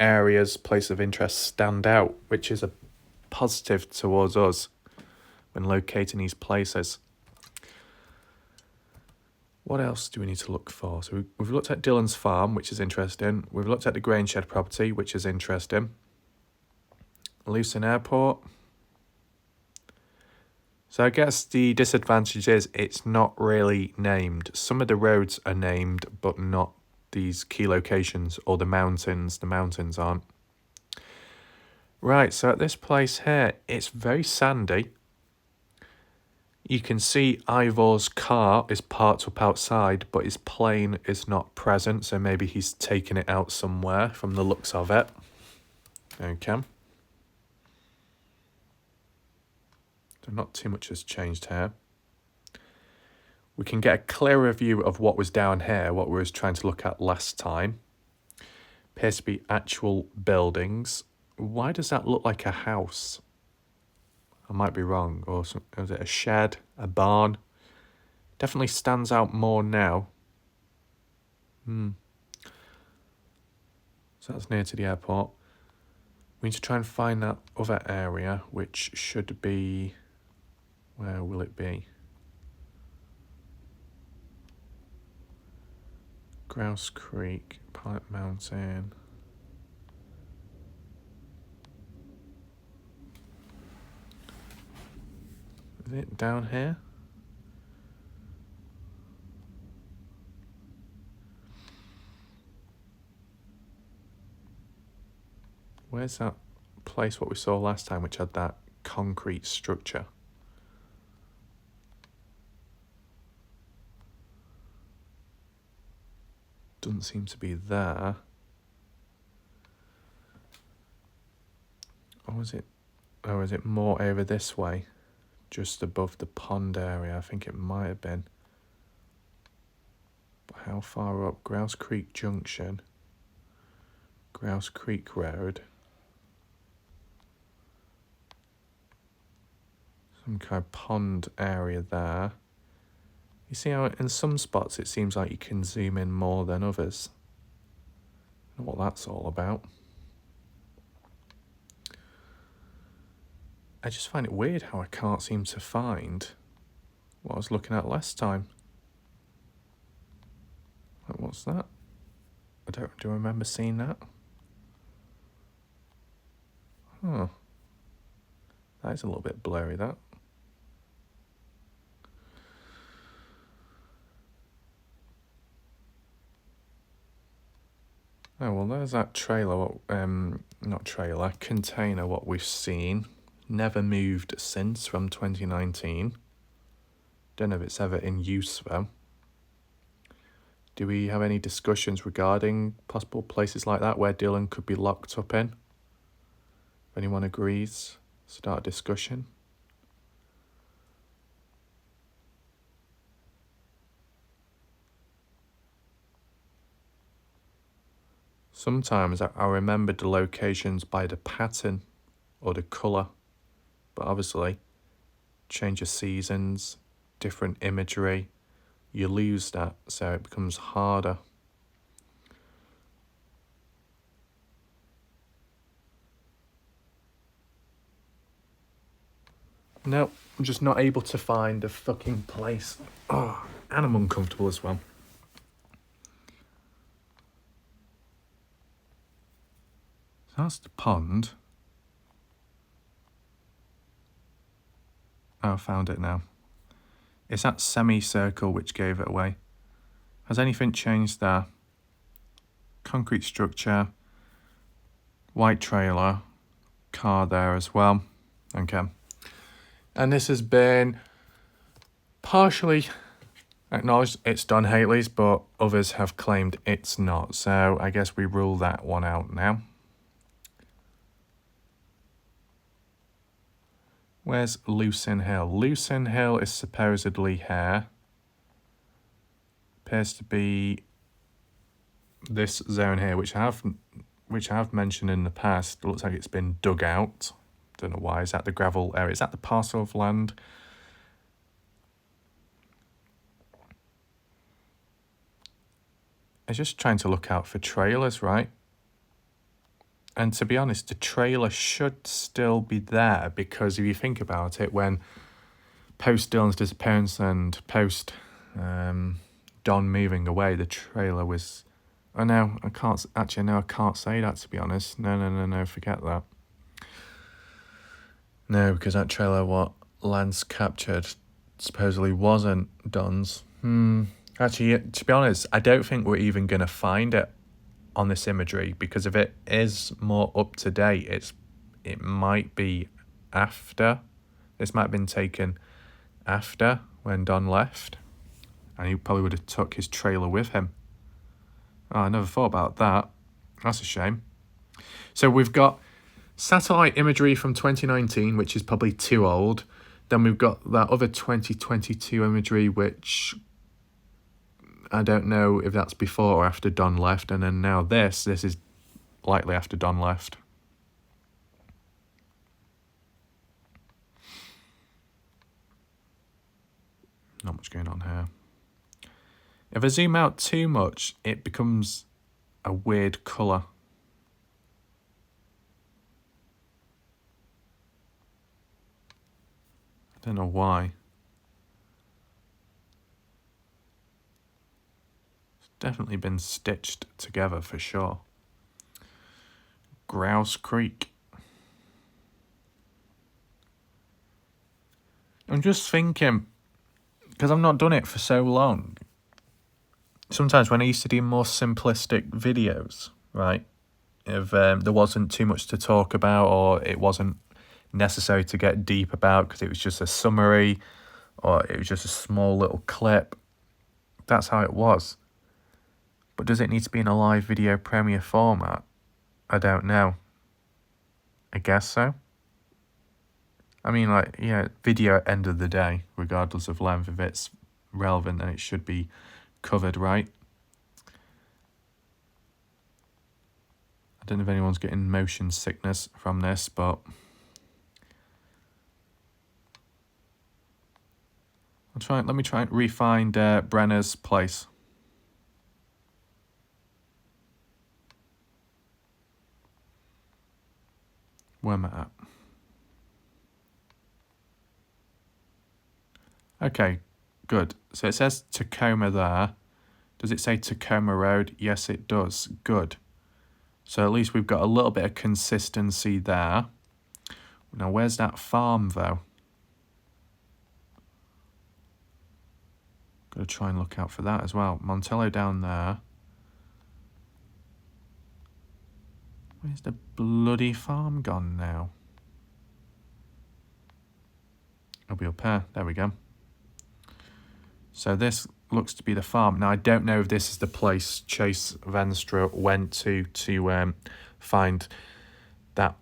areas, place of interest stand out, which is a positive towards us when locating these places. What else do we need to look for? So we've looked at Dylan's farm, which is interesting. We've looked at the grain shed property, which is interesting. Lucin Airport. So I guess the disadvantage is it's not really named. Some of the roads are named, but not these key locations or the mountains. The mountains aren't. Right, so at this place here, it's very sandy. You can see Ivor's car is parked up outside, but his plane is not present, so maybe he's taken it out somewhere from the looks of it. Okay. So not too much has changed here. We can get a clearer view of what was down here, what we was trying to look at last time. Appears to be actual buildings. Why does that look like a house? I might be wrong. Or is it a shed, a barn? Definitely stands out more now. So that's near to the airport. We need to try and find that other area, which should be... Where will it be? Grouse Creek, Pilot Mountain. Is it down here? Where's that place what we saw last time, which had that concrete structure? Doesn't seem to be there. Or is it? Or is it more over this way? Just above the pond area, I think it might have been. But how far up? Grouse Creek Junction. Grouse Creek Road. Some kind of pond area there. You see how in some spots it seems like you can zoom in more than others. I don't know what that's all about. I just find it weird how I can't seem to find what I was looking at last time. Like, what's that? Do I remember seeing that? Huh. That is a little bit blurry, that. Oh, well, there's that trailer, not trailer, container, what we've seen. Never moved since, from 2019. Don't know if it's ever in use, though. Do we have any discussions regarding possible places like that where Dylan could be locked up in? If anyone agrees, start a discussion. Sometimes I remember the locations by the pattern or the colour, but obviously change of seasons, different imagery, you lose that, so it becomes harder. No, I'm just not able to find a fucking place. Oh, and I'm uncomfortable as well. So that's the pond. Oh, I found it now. It's that semicircle which gave it away. Has anything changed there? Concrete structure, white trailer, car there as well. Okay. And this has been partially acknowledged it's Don Haley's, but others have claimed it's not. So I guess we rule that one out now. Where's Lucin Hill? Lucin Hill is supposedly here. Appears to be this zone here, which I have mentioned in the past. It looks like it's been dug out. Don't know why. Is that the gravel area? Is that the parcel of land? I'm just trying to look out for trailers, right? And to be honest, the trailer should still be there, because if you think about it, when post Dylan's disappearance and post Don moving away, the trailer was... Oh no, I can't... Actually, no, I can't say that, to be honest. No, forget that. No, because that trailer, what Lance captured, supposedly wasn't Don's. Actually, to be honest, I don't think we're even going to find it on this imagery, because if it is more up to date, it might be after. This might have been taken after, when Don left, and he probably would have took his trailer with him. Oh, I never thought about that. That's a shame. So we've got satellite imagery from 2019, which is probably too old. Then we've got that other 2022 imagery, which I don't know if that's before or after Don left. And then now this is likely after Don left. Not much going on here. If I zoom out too much, it becomes a weird colour. I don't know why. It's definitely been stitched together for sure. Grouse Creek. I'm just thinking, because I've not done it for so long, sometimes when I used to do more simplistic videos, right, if there wasn't too much to talk about, or it wasn't necessary to get deep about because it was just a summary or it was just a small little clip, that's how it was. But does it need to be in a live video premiere format? I don't know. I guess so. I mean, like, yeah, video at end of the day, regardless of length, if it's relevant, then it should be covered, right? I don't know if anyone's getting motion sickness from this, but let me try and re-find Brenner's place. Where am I at? Okay, good. So it says Tacoma there. Does it say Tacoma Road? Yes, it does. Good. So at least we've got a little bit of consistency there. Now, where's that farm, though? Got to try and look out for that as well. Montello down there. Where's the bloody farm gone now? It'll be up here. There we go. So this looks to be the farm. Now, I don't know if this is the place Chase Venstra went to find that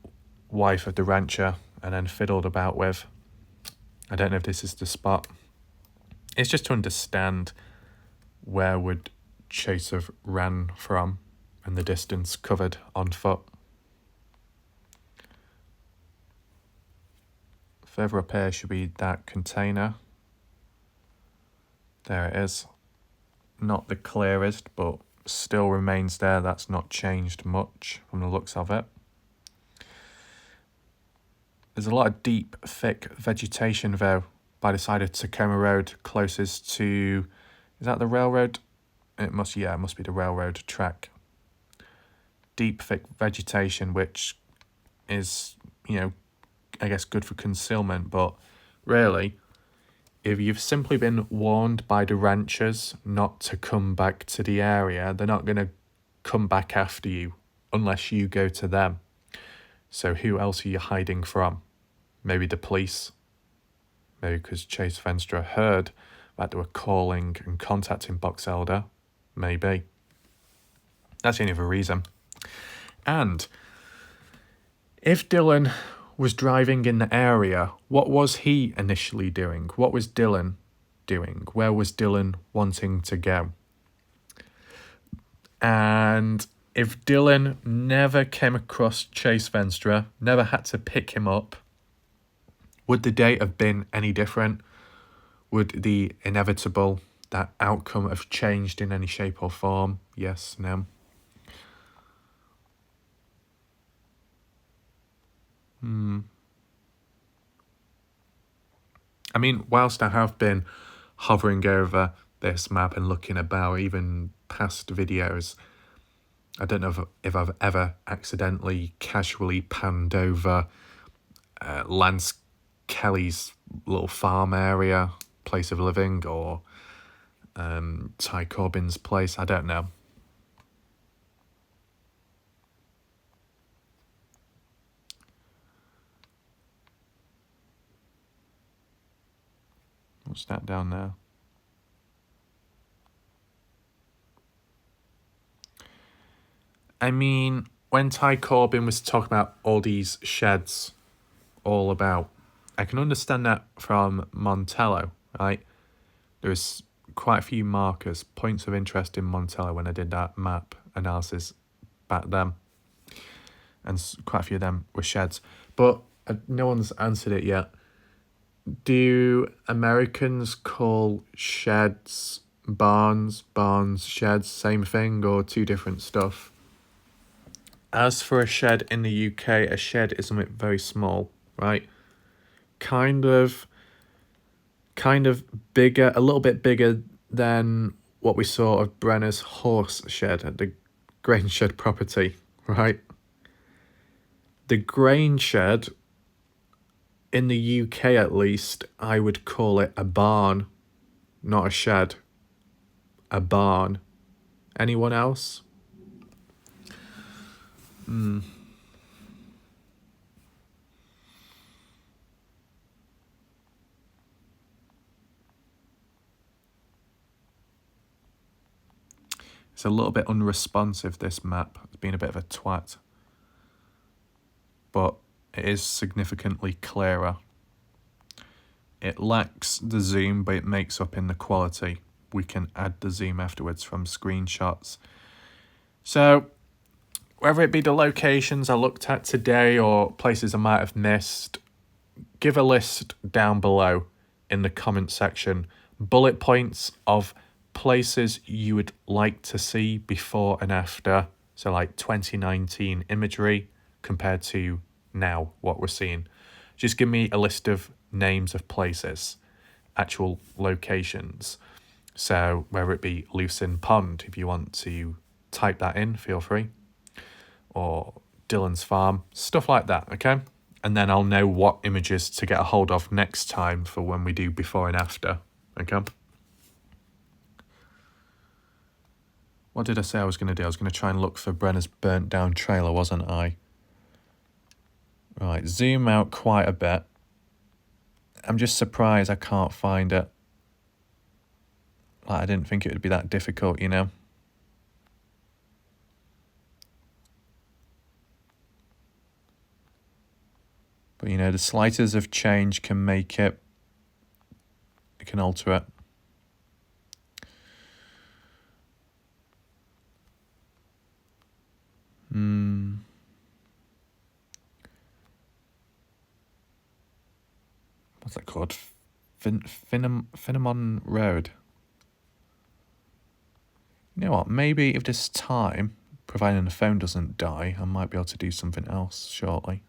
wife of the rancher and then fiddled about with. I don't know if this is the spot. It's just to understand where would Chase have ran from and the distance covered on foot. Further up here should be that container. There it is. Not the clearest, but still remains there. That's not changed much from the looks of it. There's a lot of deep, thick vegetation, though, by the side of Tacoma Road, closest to... Is that the railroad? It must be the railroad track. Deep, thick vegetation, which is, I guess good for concealment, but really... If you've simply been warned by the ranchers not to come back to the area, they're not going to come back after you unless you go to them. So who else are you hiding from? Maybe the police. Maybe because Chase Venstra heard that they were calling and contacting Box Elder. Maybe. That's the only other reason. And if Dylan was driving in the area, what was he initially doing? What was Dylan doing? Where was Dylan wanting to go? And if Dylan never came across Chase Venstra, never had to pick him up, would the date have been any different? Would the inevitable, that outcome have changed in any shape or form? Yes, no. I mean, whilst I have been hovering over this map and looking about, even past videos, I don't know if I've ever accidentally casually panned over Lance Kelly's little farm area, place of living, or Ty Corbyn's place. I don't know. What's that down there? I mean, when Ty Corbyn was talking about all these sheds all about, I can understand that from Montello, right? There's quite a few markers, points of interest in Montello when I did that map analysis back then. And quite a few of them were sheds. But no one's answered it yet. Do Americans call sheds barns, barns sheds, same thing, or two different stuff? As for a shed in the UK, a shed is something very small, right? Kind of bigger, a little bit bigger than what we saw of Brenner's horse shed at the grain shed property, right? The grain shed, in the UK at least, I would call it a barn, not a shed. A barn. Anyone else? It's a little bit unresponsive, this map. It's been a bit of a twat. But it is significantly clearer. It lacks the zoom, but it makes up in the quality. We can add the zoom afterwards from screenshots. So, whether it be the locations I looked at today or places I might have missed, give a list down below in the comment section. Bullet points of places you would like to see before and after. So like 2019 imagery compared to now what we're seeing. Just give me a list of names of places, actual locations. So whether it be Lucin Pond, if you want to type that in, feel free. Or Dylan's farm, stuff like that, okay? And then I'll know what images to get a hold of next time for when we do before and after, okay? What did I say I was going to do? I was going to try and look for Brenner's burnt down trailer, wasn't I? Right, zoom out quite a bit. I'm just surprised I can't find it. Like, I didn't think it would be that difficult, you know? But, you know, the slightest of change can make it, it can alter it. What's that called? Finnamon Road. You know what? Maybe if this time, providing the phone doesn't die, I might be able to do something else shortly.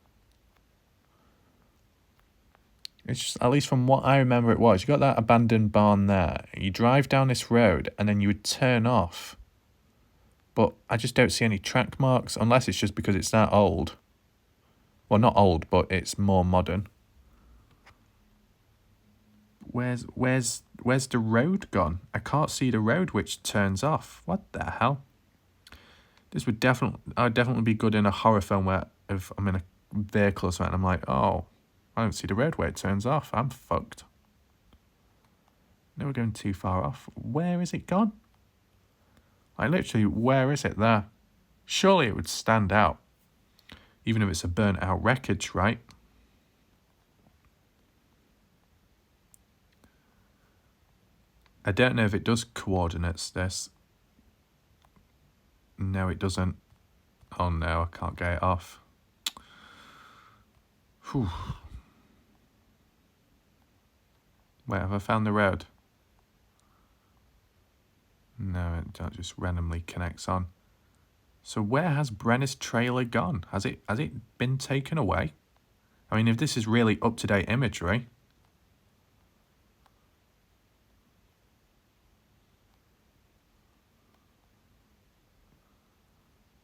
It's just, at least from what I remember it was, you got that abandoned barn there. You drive down this road and then you would turn off. But I just don't see any track marks, unless it's just because it's that old. Well, not old, but it's more modern. Where's the road gone? I can't see the road which turns off. What the hell? This would definitely be good in a horror film where if I'm in a vehicle or something, I'm like, oh, I don't see the road where it turns off. I'm fucked. No, we're going too far off. Where is it gone? Like, literally, where is it there? Surely it would stand out. Even if it's a burnt out wreckage, right? I don't know if it does coordinates this. No, it doesn't. Oh no, I can't get it off. Whew. Wait, have I found the road? No, it just randomly connects on. So where has Brenner's trailer gone? Has it been taken away? I mean, if this is really up-to-date imagery.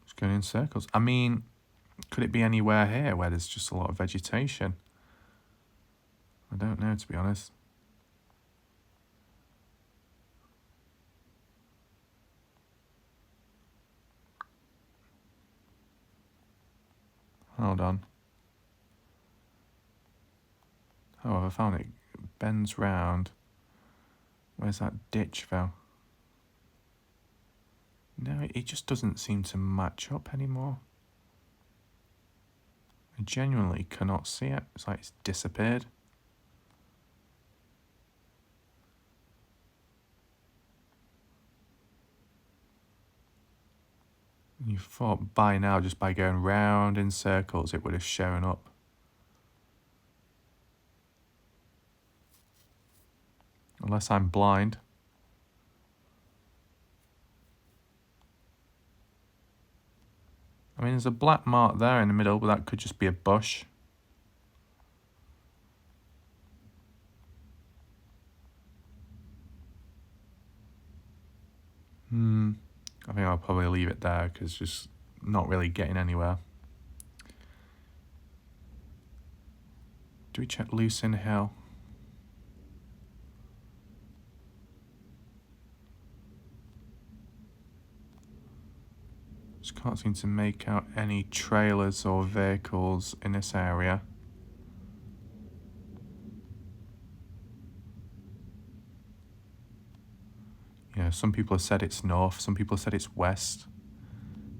Just going in circles. I mean, could it be anywhere here where there's just a lot of vegetation? I don't know, to be honest. Hold on. Oh, I found it. It bends round. Where's that ditch, though? No, it just doesn't seem to match up anymore. I genuinely cannot see it. It's like it's disappeared. You thought by now, just by going round in circles, it would have shown up. Unless I'm blind. I mean, there's a black mark there in the middle, but that could just be a bush. I think I'll probably leave it there because it's just not really getting anywhere. Do we check Lucin Hill? Just can't seem to make out any trailers or vehicles in this area. You know, some people have said it's north, some people have said it's west.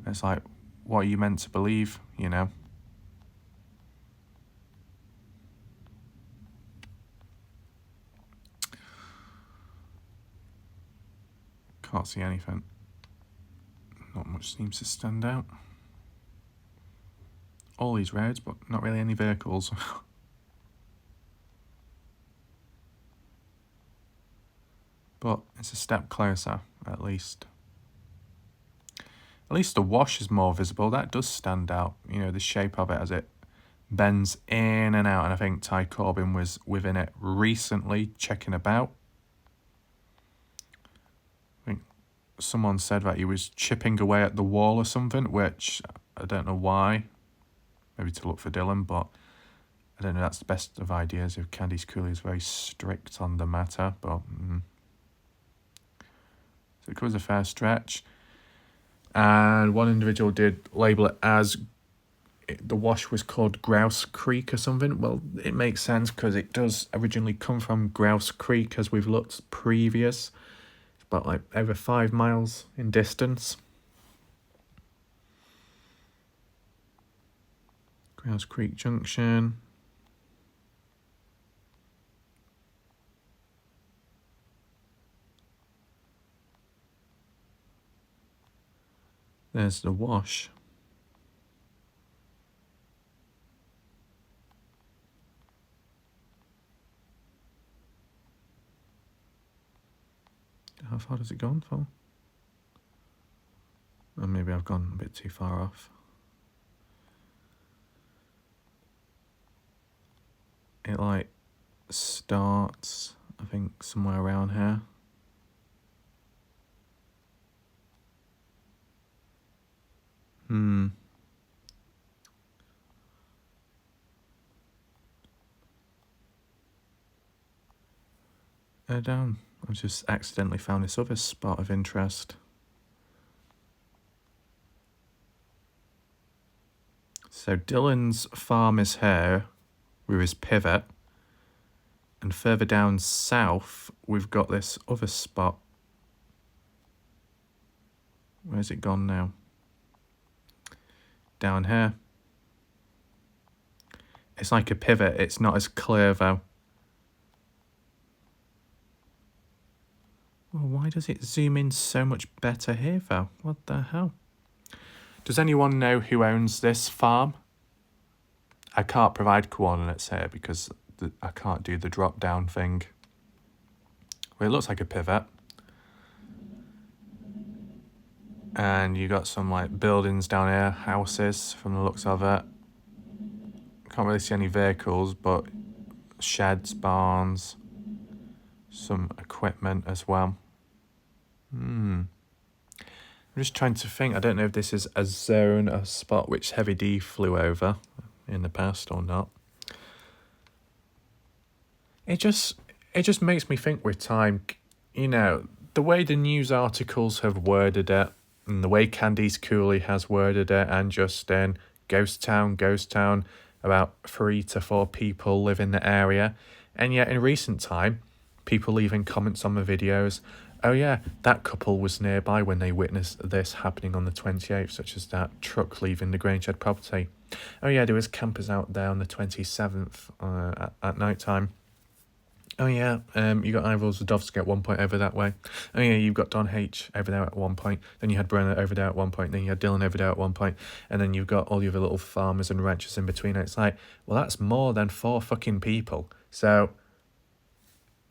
It's like, what are you meant to believe, you know? Can't see anything. Not much seems to stand out. All these roads, but not really any vehicles. But it's a step closer, at least. At least the wash is more visible. That does stand out. You know, the shape of it as it bends in and out. And I think Ty Corbin was within it recently, checking about. I think someone said that he was chipping away at the wall or something, which I don't know why. Maybe to look for Dylan, but I don't know. That's the best of ideas if Candice Cooley is very strict on the matter, but... So it covers a fair stretch. And one individual did label it as the wash was called Grouse Creek or something. Well, it makes sense because it does originally come from Grouse Creek, as we've looked previous. It's about like over 5 miles in distance. Grouse Creek Junction. There's the wash. How far has it gone for? Or maybe I've gone a bit too far off. It like starts, I think, somewhere around here. Down. I've just accidentally found this other spot of interest. So Dylan's farm is here with his pivot. And further down south, we've got this other spot. Where's it gone now? Down here. It's like a pivot. It's not as clear though. Well, why does it zoom in so much better here though? What the hell? Does anyone know who owns this farm? I can't provide coordinates here because I can't do the drop down thing. Well, it looks like a pivot. And you got some like buildings down here, houses from the looks of it. Can't really see any vehicles, but sheds, barns, some equipment as well. I'm just trying to think. I don't know if this is a zone, a spot which Heavy D flew over in the past or not. It just makes me think with time, you know, the way the news articles have worded it, and the way Candice Cooley has worded it, and Justin, ghost town, about 3 to 4 people live in the area. And yet in recent time, people leaving comments on the videos, oh yeah, that couple was nearby when they witnessed this happening on the 28th, such as that truck leaving the Grangeshed property. Oh yeah, there was campers out there on the 27th at night time. Oh yeah, you got Ivor Zadovsky at one point over that way. Oh yeah, you've got Don H over there at one point. Then you had Brenner over there at one point. Then you had Dylan over there at one point. And then you've got all the other little farmers and ranchers in between. It's like, well, that's more than 4 fucking people. So,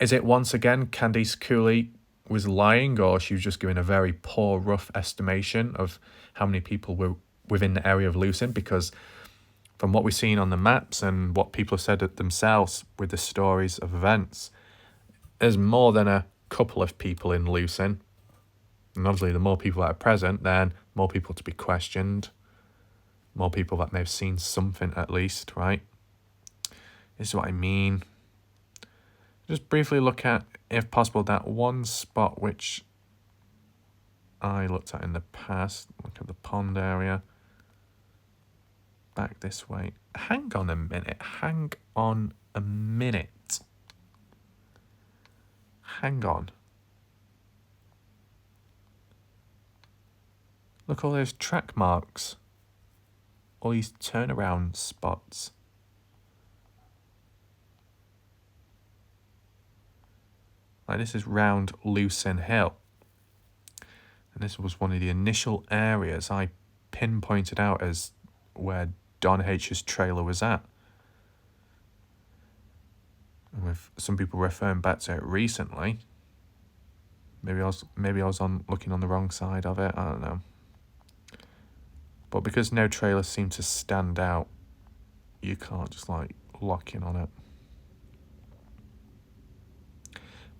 is it once again Candice Cooley was lying, or she was just giving a very poor, rough estimation of how many people were within the area of Lucin? Because from what we've seen on the maps and what people have said themselves with the stories of events, there's more than a couple of people in Lucin. And obviously the more people that are present, then more people to be questioned. More people that may have seen something at least, right? This is what I mean. Just briefly look at, if possible, that one spot which I looked at in the past. Look at the pond area. Back this way. Hang on a minute. Hang on. Look, all those track marks. All these turnaround spots. Like, this is round Lucin Hill. And this was one of the initial areas I pinpointed out as where Don H's trailer was at. And with some people referring back to it recently, maybe I was looking on the wrong side of it, I don't know. But because no trailer seemed to stand out, you can't just like lock in on it.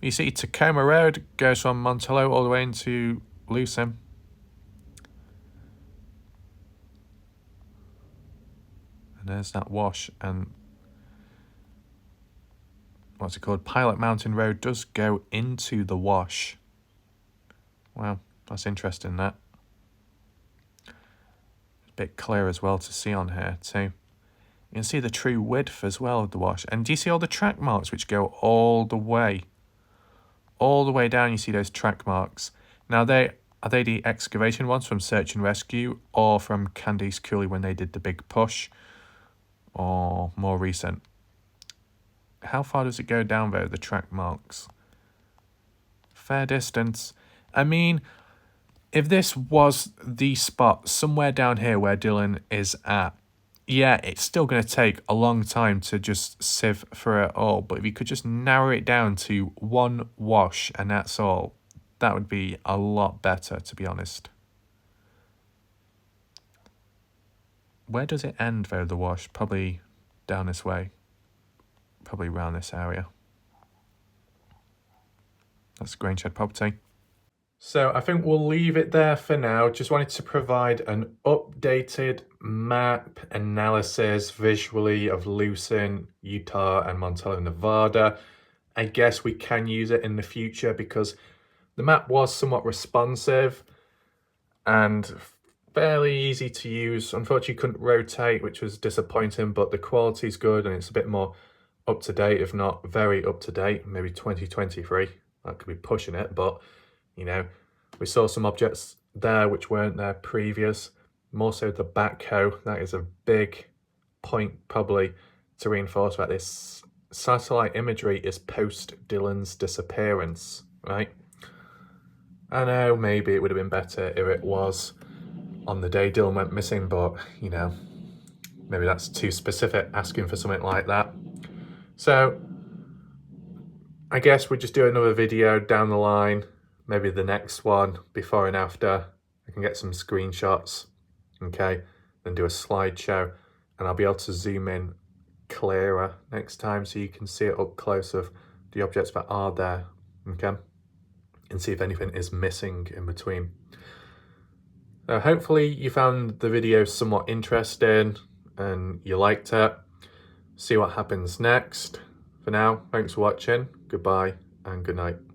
You see Tacoma Road goes from Montello all the way into Lucin. And there's that wash, and what's it called? Pilot Mountain Road does go into the wash. Wow, that's interesting, that. It's a bit clear as well to see on here too. You can see the true width as well of the wash. And do you see all the track marks which go all the way down? You see those track marks. Now, are they the excavation ones from Search and Rescue, or from Candice Cooley when they did the big push, or more recent? How far does it go down there, the track marks? Fair distance. I mean, if this was the spot somewhere down here where Dylan is at, yeah, it's still going to take a long time to just sieve through it all. But if you could just narrow it down to one wash and that's all, that would be a lot better, to be honest. Where does it end, though, the wash? Probably down this way. Probably around this area. That's Grangeshed property. So I think we'll leave it there for now. Just wanted to provide an updated map analysis visually of Lucin, Utah, and Montello, Nevada. I guess we can use it in the future because the map was somewhat responsive and fairly easy to use. Unfortunately, couldn't rotate, which was disappointing, but the quality's good and it's a bit more up to date, if not very up to date, maybe 2023. That could be pushing it, but you know, we saw some objects there which weren't there previous. More so the backhoe. That is a big point probably to reinforce that this satellite imagery is post Dylan's disappearance, right? I know maybe it would have been better if it was on the day Dylan went missing, but you know, maybe that's too specific asking for something like that. So I guess we'll just do another video down the line, maybe the next one, before and after. I can get some screenshots, okay, then do a slideshow, and I'll be able to zoom in clearer next time so you can see it up close of the objects that are there, okay? And see if anything is missing in between. Hopefully you found the video somewhat interesting and you liked it. See what happens next. For now, thanks for watching, goodbye and good night.